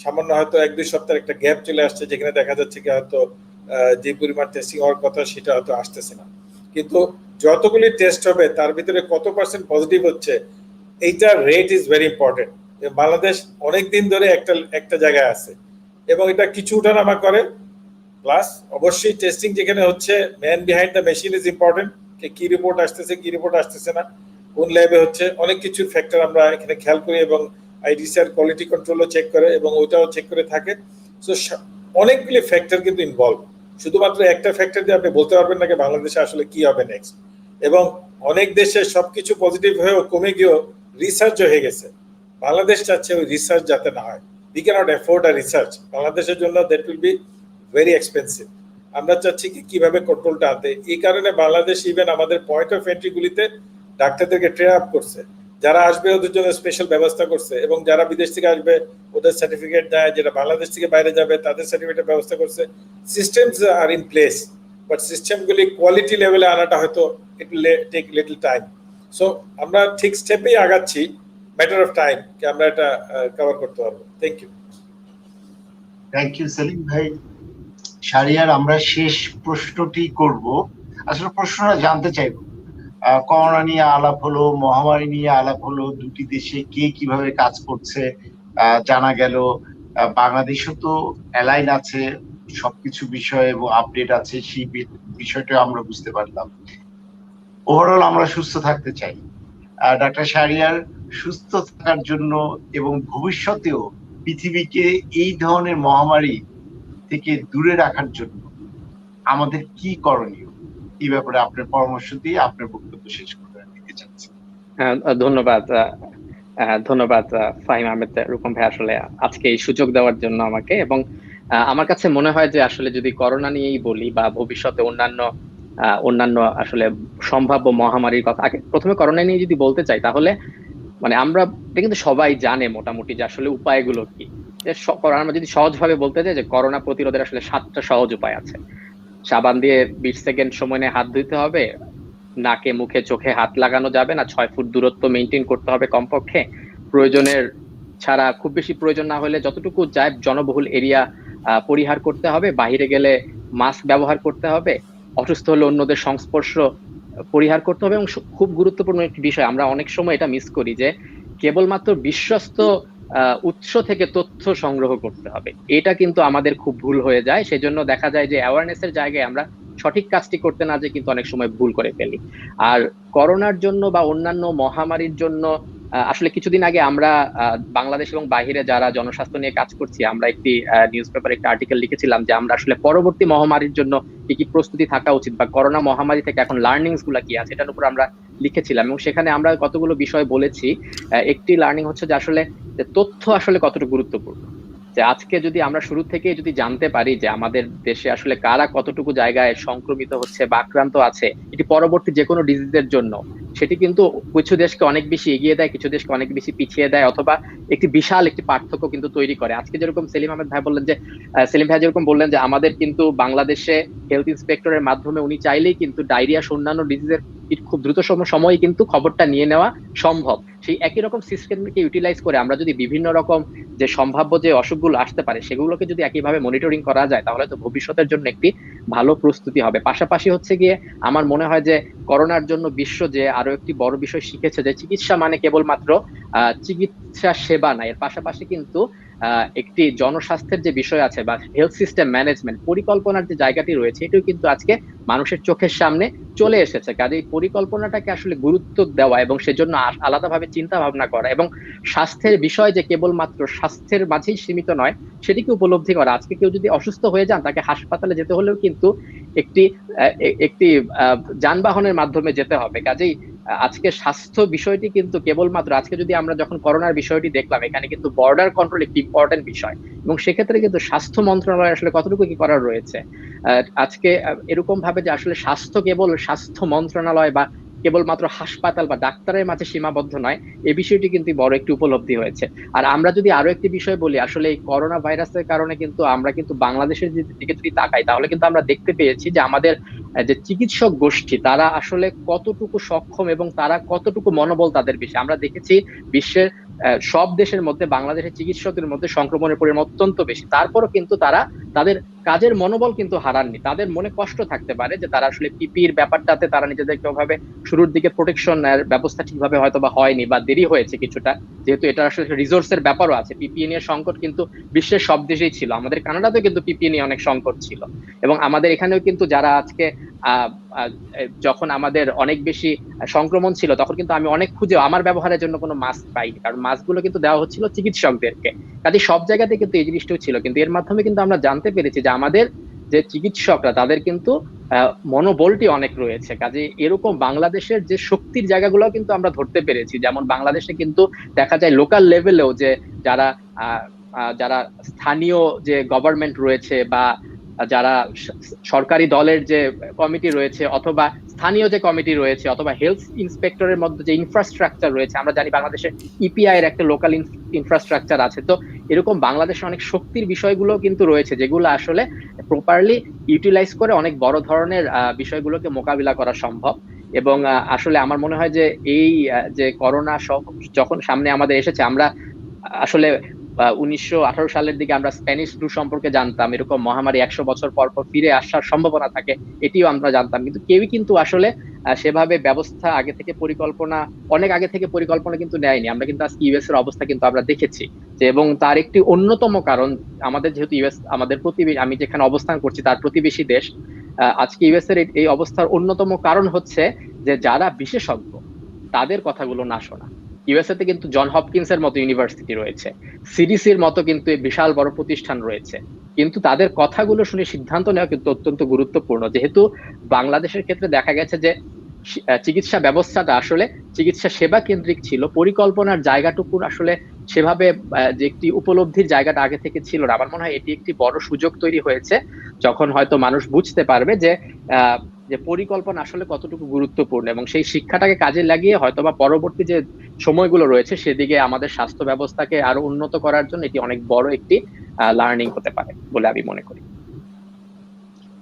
[SPEAKER 2] সামান্য হয়তো 1-2 সপ্তাহের একটা গ্যাপ চলে আসছে, যেখানে দেখা যাচ্ছে কি হয়তো যে পরিমাণ টেস্টিং হওয়ার কথা সেটা হয়তো আসতেছে না। কিন্তু যতগুলি টেস্ট হবে তার ভিতরে কত পার্সেন্ট পজিটিভ হচ্ছে, এইটা rate is very important. Bangladesh অনেক দিন ধরে একটা জায়গায় আছে এবং এটা কিছু উঠানামা করে। প্লাস অবশ্যই টেস্টিং যেখানে হচ্ছে, man behind the machine is important. কি রিপোর্ট আসতেছে, কি রিপোর্ট আসতেছে না, কোন ল্যাবে হচ্ছে, অনেক কিছুর ফ্যাক্টর আমরা এখানে খেয়াল করি এবং আইডিসিআর কোয়ালিটি কন্ট্রোলও চেক করে এবং ওইটাও চেক করে থাকে। সো অনেকগুলি ফ্যাক্টর কিন্তু ইনভলভ। শুধুমাত্র একটা ফ্যাক্টর দিয়ে আপনি বলতে পারবেন না যে বাংলাদেশে আসলে কি হবে নেক্সট। এবং অনেক দেশে সবকিছু পজিটিভ হয়েও কমে গিয়েও রিসার্চ হয়ে গেছে। বাংলাদেশ চাচ্ছে ওই রিসার্চ যাতে না হয়। We cannot afford a research, বাংলাদেশের জন্য that will be very expensive. আমরা চাচ্ছি কি কিভাবে কন্ট্রোলটা আনতে। এই কারণে বাংলাদেশ ইভেন আমাদের পয়েন্ট অফ এন্ট্রি গুলিতে ডাক্তারদেরকে ট্রেন আপ করছে, যারা আসবে ওদের জন্য স্পেশাল ব্যবস্থা করছে, এবং যারা বিদেশ থেকে আসবে ওদের সার্টিফিকেট দেয়, যেটা বাংলাদেশ থেকে বাইরে যাবে তাদের সার্টিফিকেটের ব্যবস্থা করছে। Systems are in place, but সিস্টেমগুলি কোয়ালিটি লেভেলে আনাটা হয়তো it will take little time. So আমরা ঠিক স্টেপেই আগাচ্ছি, ম্যাটার অফ টাইম কি আমরা এটা কভার করতে পারবো।
[SPEAKER 1] থ্যাংক ইউ সেলিম ভাই। শাহরিয়ার, আমরা শেষ প্রশ্নটি করব। আসলে প্রশ্নটা জানতে চাইবো, করোনা নিয়ে আলাপ হলো, মহামারী নিয়ে আলাপ হলো, দুটি দেশে কে কিভাবে কাজ করছে জানা গেল। বাংলাদেশও তো অ্যালাইন আছে সবকিছু বিষয়ে এবং আপডেট আছে, সেই বিষয়টা আমরা বুঝতে পারলাম। ওভারঅল আমরা সুস্থ থাকতে চাই। ডাক্তার শাহরিয়ার, সুস্থ থাকার জন্য এবং ভবিষ্যতেও পৃথিবীকে এই ধরনের মহামারী থেকে দূরে রাখার জন্য আমাদের কি করণীয়, এই ব্যাপারে আপনার পরামর্শ দিয়ে আপনার বক্তব্য শেষ করে দিতে চাচ্ছি।
[SPEAKER 3] ধন্যবাদ ফাহিম আহমেদ রূপম ভাই, আসলে আজকে এই সুযোগ দেওয়ার জন্য আমাকে। এবং আমার কাছে মনে হয় যে আসলে যদি করোনা নিয়েই বলি বা ভবিষ্যতে অন্যান্য আসলে সম্ভাব্য মহামারীর কথা, প্রথমে করোনা নিয়ে যদি বলতে চাই, তাহলে মানে আমরা কিন্তু সবাই জানে মোটামুটি যে আসলে উপায়গুলো কি। আমরা যদি সহজভাবে বলতে চাই যে করোনা প্রতিরোধের আসলে 7টা সহজ উপায় আছে। সাবান দিয়ে 20 সেকেন্ড সময় নিয়ে হাত ধুতে হবে, নাকে মুখে চোখে হাত লাগানো যাবে না, 6 ফুট দূরত্ব মেনটেন করতে হবে কমপক্ষে, প্রয়োজনের ছাড়া, খুব বেশি প্রয়োজন না হলে যতটুকু যায় জনবহুল এরিয়া পরিহার করতে হবে, বাইরে গেলে মাস্ক ব্যবহার করতে হবে, অসুস্থ হলে অন্যদের সংস্পর্শ পরিহার করতে হবে। এবং খুব গুরুত্বপূর্ণ একটি বিষয়, আমরা অনেক সময় এটা মিস করি, যে কেবলমাত্র বিশ্বস্ত উৎস থেকে তথ্য সংগ্রহ করতে হবে। এটা কিন্তু আমাদের খুব ভুল হয়ে যায়। সেজন্য দেখা যায় যে অ্যাওয়ারনেসের জায়গায় আমরা সঠিক কাজটি করতে না যে কিন্তু অনেক সময় ভুল করে ফেলি। আর করোনার জন্য বা অন্যান্য মহামারীর জন্য আসলে কিছুদিন আগে আমরা বাংলাদেশ এবং বাহিরে যারা জনস্বাস্থ্য নিয়ে কাজ করছি, আমরা একটি নিউজ পেপারে একটা আর্টিকেল লিখেছিলাম যে আমরা আসলে পরবর্তী মহামারীর জন্য কি কি প্রস্তুতি থাকা উচিত, বা করোনা মহামারী থেকে এখন লার্নিংস গুলা কি আছে, এটার উপর আমরা লিখেছিলাম। এবং সেখানে আমরা কতগুলো বিষয় বলেছি। একটি লার্নিং হচ্ছে যে আসলে তথ্য আসলে কতটুকু গুরুত্বপূর্ণ। যে আজকে যদি আমরা শুরু থেকে যদি জানতে পারি যে আমাদের দেশে আসলে কারা কতটুকু জায়গায় সংক্রমিত হচ্ছে বা আক্রান্ত আছে, এটি পরবর্তী যে কোনো ডিজিজের জন্য, সেটি কিন্তু কিছু দেশকে অনেক বেশি এগিয়ে দেয়, কিছু দেশকে অনেক বেশি পিছিয়ে দেয়, অথবা একটি বিশাল একটি পার্থক্য কিন্তু তৈরি করে। আজকে যেরকম সেলিম ভাই যেরকম বললেন যে আমাদের কিন্তু বাংলাদেশে হেলথ ইন্সপেক্টরের মাধ্যমে উনি চাইলেই কিন্তু ডায়রিয়া অন্যান্য ডিজিজের খুব দ্রুত সময়ে কিন্তু খবরটা নিয়ে নেওয়া সম্ভব। সেই একই রকম সিস্টেমকে ইউটিলাইজ করে আমরা যদি বিভিন্ন রকম যে সম্ভাব্য যে অসুখগুলো আসতে পারে সেগুলোকে যদি একইভাবে মনিটরিং করা যায়, তাহলে তো ভবিষ্যতের জন্য একটি ভালো প্রস্তুতি হবে। পাশাপাশি হচ্ছে গিয়ে আমার মনে হয় যে করোনার জন্য বিশ্ব যে আরো একটি বড় বিষয় শিখেছে, যে চিকিৎসা মানে কেবলমাত্র চিকিৎসা সেবা না, এর পাশাপাশি কিন্তু একটি জনস্বাস্থ্যের যে বিষয় আছে বা হেলথ সিস্টেম ম্যানেজমেন্ট পরিকল্পনার যে জায়গাটি রয়েছে, এটাও কিন্তু আজকে মানুষের চোখের সামনে চলে এসেছে। কাজে এই পরিকল্পনাটাকে আসলে গুরুত্ব দেওয়া এবং সেজন্য আলাদাভাবে চিন্তা ভাবনা করা, এবং স্বাস্থ্যের বিষয় যে কেবলমাত্র স্বাস্থ্যের মাঝেই সীমিত নয় সেটিকে উপলব্ধি করা। আজকে কেউ যদি অসুস্থ হয়ে যান, তাকে হাসপাতালে যেতে হলেও কিন্তু একটি যানবাহনের মাধ্যমে যেতে হবে। কাজেই আজকে স্বাস্থ্য বিষয়টি কিন্তু কেবলমাত্র, আজকে যদি আমরা যখন করোনার বিষয়টি দেখলাম, এখানে কিন্তু বর্ডার কন্ট্রোল একটি ইম্পর্টেন্ট বিষয়, এবং সেক্ষেত্রে কিন্তু স্বাস্থ্য মন্ত্রণালয় আসলে কতটুকু কি করার রয়েছে। আজকে এরকম ভাবে যে আসলে স্বাস্থ্য কেবল স্বাস্থ্য মন্ত্রণালয় বা কেবলমাত্র হাসপাতাল বা ডাক্তারের মাঝে সীমাবদ্ধ নয়, এই বিষয়টি কিন্তু বড় একটি উপলব্ধি হয়েছে। আর আমরা যদি আরো একটি বিষয় বলি, আসলে এই করোনা ভাইরাসের কারণে কিন্তু আমরা কিন্তু বাংলাদেশের দিকে যদি তাকাই, তাহলে কিন্তু আমরা দেখতে পেয়েছি যে আমাদের যে চিকিৎসক গোষ্ঠী তারা আসলে কতটুকু সক্ষম এবং তারা কতটুকু মনোবল তাদের বেশি। আমরা দেখেছি বিশ্বের সব দেশের মধ্যে বাংলাদেশের চিকিৎসকদের মধ্যে সংক্রমণের পরিমাণ অত্যন্ত বেশি, তারপরও কিন্তু তারা তাদের কাজের মনোবল কিন্তু হারাননি। তাদের মনে কষ্ট থাকতে পারে যে তারা আসলে পিপির ব্যাপারটাতে তারা নিজেদেরকে ওভাবে শুরুর দিকে প্রোটেকশনের ব্যবস্থা ঠিকভাবে হয়তো বা হয়নি বা দেরি হয়েছে কিছুটা, যেহেতু এটা আসলে রিসোর্সের ব্যাপারও আছে। পিপিই নিয়ে সংকট কিন্তু বিশ্বের সব দেশেই ছিল, আমাদের কানাডাতেও কিন্তু পিপিই নিয়ে অনেক সংকট ছিল, এবং আমাদের এখানেও কিন্তু যারা আজকে যখন আমাদের অনেক বেশি সংক্রমণ ছিল তখন কিন্তু আমি অনেক খুঁজে আমার ব্যবহারের জন্য কোনো মাস্ক পাইনি, কারণ মাস্কগুলো কিন্তু দেওয়া হচ্ছিল চিকিৎসকদেরকে। কাজে সব জায়গাতে কিন্তু এই জিনিসটাও ছিল, কিন্তু এর মাধ্যমে কিন্তু আমরা জানতে পেরেছি যে আমাদের যে চিকিৎসকরা তাদের কিন্তু মনোবলটি অনেক রয়েছে। কাজে এরকম বাংলাদেশের যে শক্তির জায়গাগুলো কিন্তু আমরা ধরতে পেরেছি, যেমন বাংলাদেশে কিন্তু দেখা যায় লোকাল লেভেলেও যে যারা যারা স্থানীয় যে গভর্নমেন্ট রয়েছে বা যারা সরকারি দলের যে কমিটি রয়েছে অথবা স্থানীয় যে কমিটি রয়েছে অথবা হেলথ ইন্সপেক্টরের মধ্যে যে ইনফ্রাস্ট্রাকচার রয়েছে, আমরা জানি বাংলাদেশে ইপিআই এর একটা লোকাল ইনফ্রাস্ট্রাকচার আছে। তো এরকম বাংলাদেশে অনেক শক্তির বিষয়গুলো কিন্তু রয়েছে যেগুলো আসলে প্রপারলি ইউটিলাইজ করে অনেক বড় ধরনের বিষয়গুলোকে মোকাবিলা করা সম্ভব। এবং আসলে আমার মনে হয় যে এই যে করোনা যখন সামনে আমাদের এসেছে, আমরা আসলে 1918 সালের দিকে আমরা স্প্যানিশ ফ্লু সম্পর্কে জানতাম, এরকম মহামারী 100 বছর পর পর ফিরে আসার সম্ভাবনা থাকে, এটিও আমরা জানতাম, কিন্তু কেউই কিন্তু আসলে সেভাবে ব্যবস্থা অনেক আগে থেকে পরিকল্পনা কিন্তু নেয়নি। আমরা কিন্তু আজকে ইউএস এর অবস্থা কিন্তু আমরা দেখেছি যে, এবং তার একটি অন্যতম কারণ আমাদের যেহেতু ইউএস আমাদের প্রতিবেশী, আমি যেখানে অবস্থান করছি তার প্রতিবেশী দেশ, আজকে ইউএস এর এই অবস্থার অন্যতম কারণ হচ্ছে যে যারা বিশেষজ্ঞ তাদের কথাগুলো না শোনা। ইউএসএ তে কিন্তু জন হপকিন্স এর মতো ইউনিভার্সিটি রয়েছে, সিডিসির মতো কিন্তু বিশাল বড় প্রতিষ্ঠান রয়েছে, কিন্তু তাদের কথাগুলো শুনে সিদ্ধান্ত নেওয়া কিন্তু অত্যন্ত গুরুত্বপূর্ণ। যেহেতু বাংলাদেশের ক্ষেত্রে দেখা গেছে যে চিকিৎসা ব্যবস্থাটা আসলে চিকিৎসা সেবা কেন্দ্রিক ছিল, পরিকল্পনার জায়গাটুকু আসলে সেভাবে যে একটি উপলব্ধির জায়গাটা আগে থেকে ছিল না। আমার মনে হয় এটি একটি বড় সুযোগ তৈরি হয়েছে, যখন হয়তো মানুষ বুঝতে পারবে যে যে পরিকল্পনা আসলে কতটুকু গুরুত্বপূর্ণ, এবং সেই শিক্ষাটাকে কাজে লাগিয়ে হয়তোবা পরবর্তী যে সময়গুলো রয়েছে সেদিকে আমাদের স্বাস্থ্য ব্যবস্থাকে আরো উন্নত করার জন্য এটি অনেক বড় একটি লার্নিং হতে পারে বলে আমি মনে করি।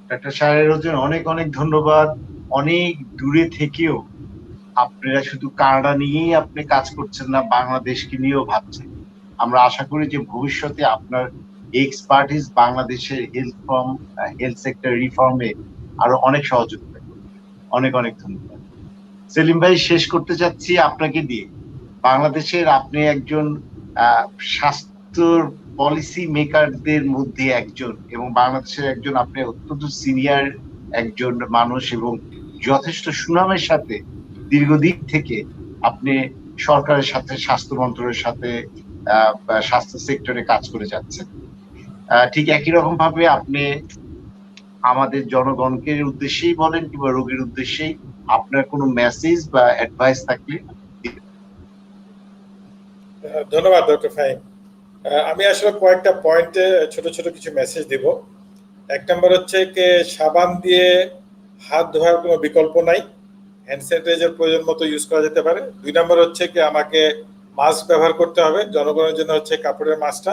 [SPEAKER 1] ডাক্তার শাহরিয়ার হোসেন, অনেক অনেক ধন্যবাদ। অনেক দূরে থেকেও আপনারা শুধু কানাডা নিয়েই আপনি কাজ করছেন না, বাংলাদেশকে নিয়েও ভাবছেন। আমরা আশা করি যে ভবিষ্যতে আপনার এক্সপার্টিস বাংলাদেশের হেলথ সেক্টর রিফর্মে আরো অনেক সহযোগিতা করবে। অনেক অনেক ধন্যবাদ। সেলিম ভাই, শেষ করতে চাচ্ছি আপনাকে দিয়ে। বাংলাদেশের আপনি একজন স্বাস্থ্য পলিসি মেকারদের মধ্যে একজন, এবং বাংলাদেশের একজন আপনি অত্যন্ত সিনিয়র একজন মানুষ, এবং যথেষ্ট সুনামের সাথে দীর্ঘদিন থেকে আপনি সরকারের সাথে, স্বাস্থ্য মন্ত্রণালয়ের সাথে স্বাস্থ্য সেক্টরে কাজ করে যাচ্ছেন। ঠিক একই রকম ভাবে আপনি আমাদের জনগণকে উদ্দেশ্যেই বলেন কিংবা রোগীর উদ্দেশ্যেই আপনার কোনো মেসেজ বা অ্যাডভাইস থাকলে।
[SPEAKER 2] ধন্যবাদ ডক্টর ফাহিম। আমি আসলে কয়েকটা পয়েন্টে ছোট ছোট কিছু মেসেজ দিব। এক নম্বর হচ্ছে যে সাবান দিয়ে হাত ধোয়ার কোনো বিকল্প নাই, হ্যান্ড স্যানিটাইজার প্রয়োজন মতো ইউজ করা যেতে পারে। 2 নম্বর হচ্ছে কি আমাকে মাস্ক ব্যবহার করতে হবে, জনগণের জন্য হচ্ছে কাপড়ের মাস্কটা।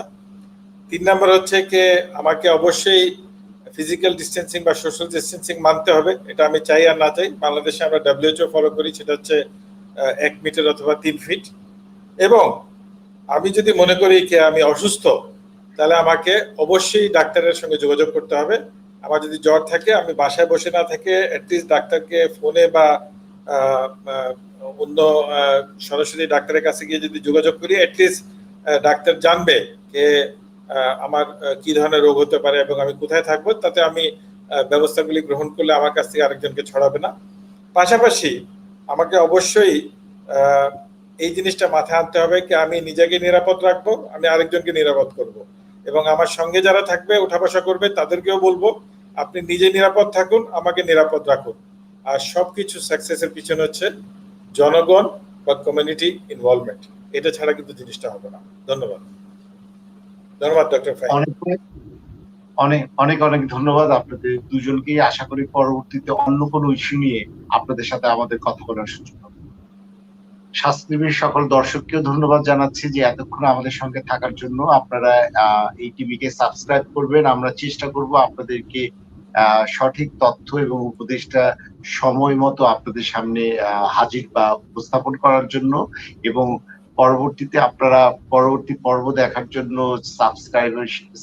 [SPEAKER 2] 3 নম্বর হচ্ছে কি আমাকে অবশ্যই ফিজিক্যাল ডিস্টেন্সিং বা সোশ্যাল ডিস্টেন্সিং মানতে হবে, এটা আমি চাই আর না চাই। বাংলাদেশে আমরা WHO ফলো করি, সেটা হচ্ছে 1 মিটার অথবা 3 ফিট। এবং আমি যদি মনে করি যে আমি অসুস্থ, তাহলে আমাকে অবশ্যই ডাক্তারের সঙ্গে যোগাযোগ করতে হবে। আমার যদি জ্বর থাকে, আমি বাসায় বসে না থেকে অ্যাটলিস্ট ডাক্তারকে ফোনে বা অন্য সরাসরি ডাক্তারের কাছে গিয়ে যদি যোগাযোগ করি, অ্যাটলিস্ট ডাক্তার জানবে যে আমার কি ধরনের রোগ হতে পারে এবং আমি কোথায় থাকবো, তাতে আমি ব্যবস্থাগুলি গ্রহণ করলে আমার কাছ থেকে আরেকজনকে ছড়াবে না। পাশাপাশি আমাকে অবশ্যই এই জিনিসটা মাথায় আনতে হবে যে আমি নিজেকে নিরাপদ রাখবো, আমি আরেকজনকে নিরাপদ করব, এবং আমার সঙ্গে যারা থাকবে, উঠা বসা করবে, তাদেরকেও বলবো আপনি নিজে নিরাপদ থাকুন, আমাকে নিরাপদ রাখুন। আর সবকিছু সাকসেসের পিছনে হচ্ছে জনগণ বা কমিউনিটি ইনভলভমেন্ট, এটা ছাড়া কিন্তু জিনিসটা হবে না। ধন্যবাদ। ধন্যবাদ ডক্টর ফাহিম।
[SPEAKER 1] অনেক অনেক অনেক ধন্যবাদ আপনাদের দুজনকে। আশা করি পরবর্তীতে অন্য কোনো ইস্যু নিয়ে আপনাদের সাথে আমাদের কথা বলার সুযোগ হবে। স্বাস্থ্যবির সকল দর্শককেও ধন্যবাদ জানাচ্ছি যে এতক্ষণ আমাদের সঙ্গে থাকার জন্য। আপনারা এই টিভিকে সাবস্ক্রাইব করবেন। আমরা চেষ্টা করব আপনাদেরকে সঠিক তথ্য এবং উপদেশটা সময় মতো আপনাদের সামনে হাজির বা উপস্থাপন করার জন্য, এবং পরবর্তীতে আপনারা পরবর্তী পর্ব দেখার জন্য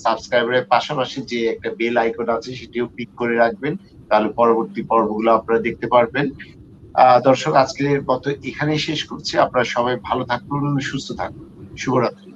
[SPEAKER 1] সাবস্ক্রাইবারের পাশাপাশি যে একটা বেল আইকন আছে সেটিও ক্লিক করে রাখবেন, তাহলে পরবর্তী পর্বগুলো আপনারা দেখতে পারবেন। দর্শক, আজকের মতো এখানেই শেষ করছি। আপনারা সবাই ভালো থাকুন, সুস্থ থাকুন। শুভরাত্রি।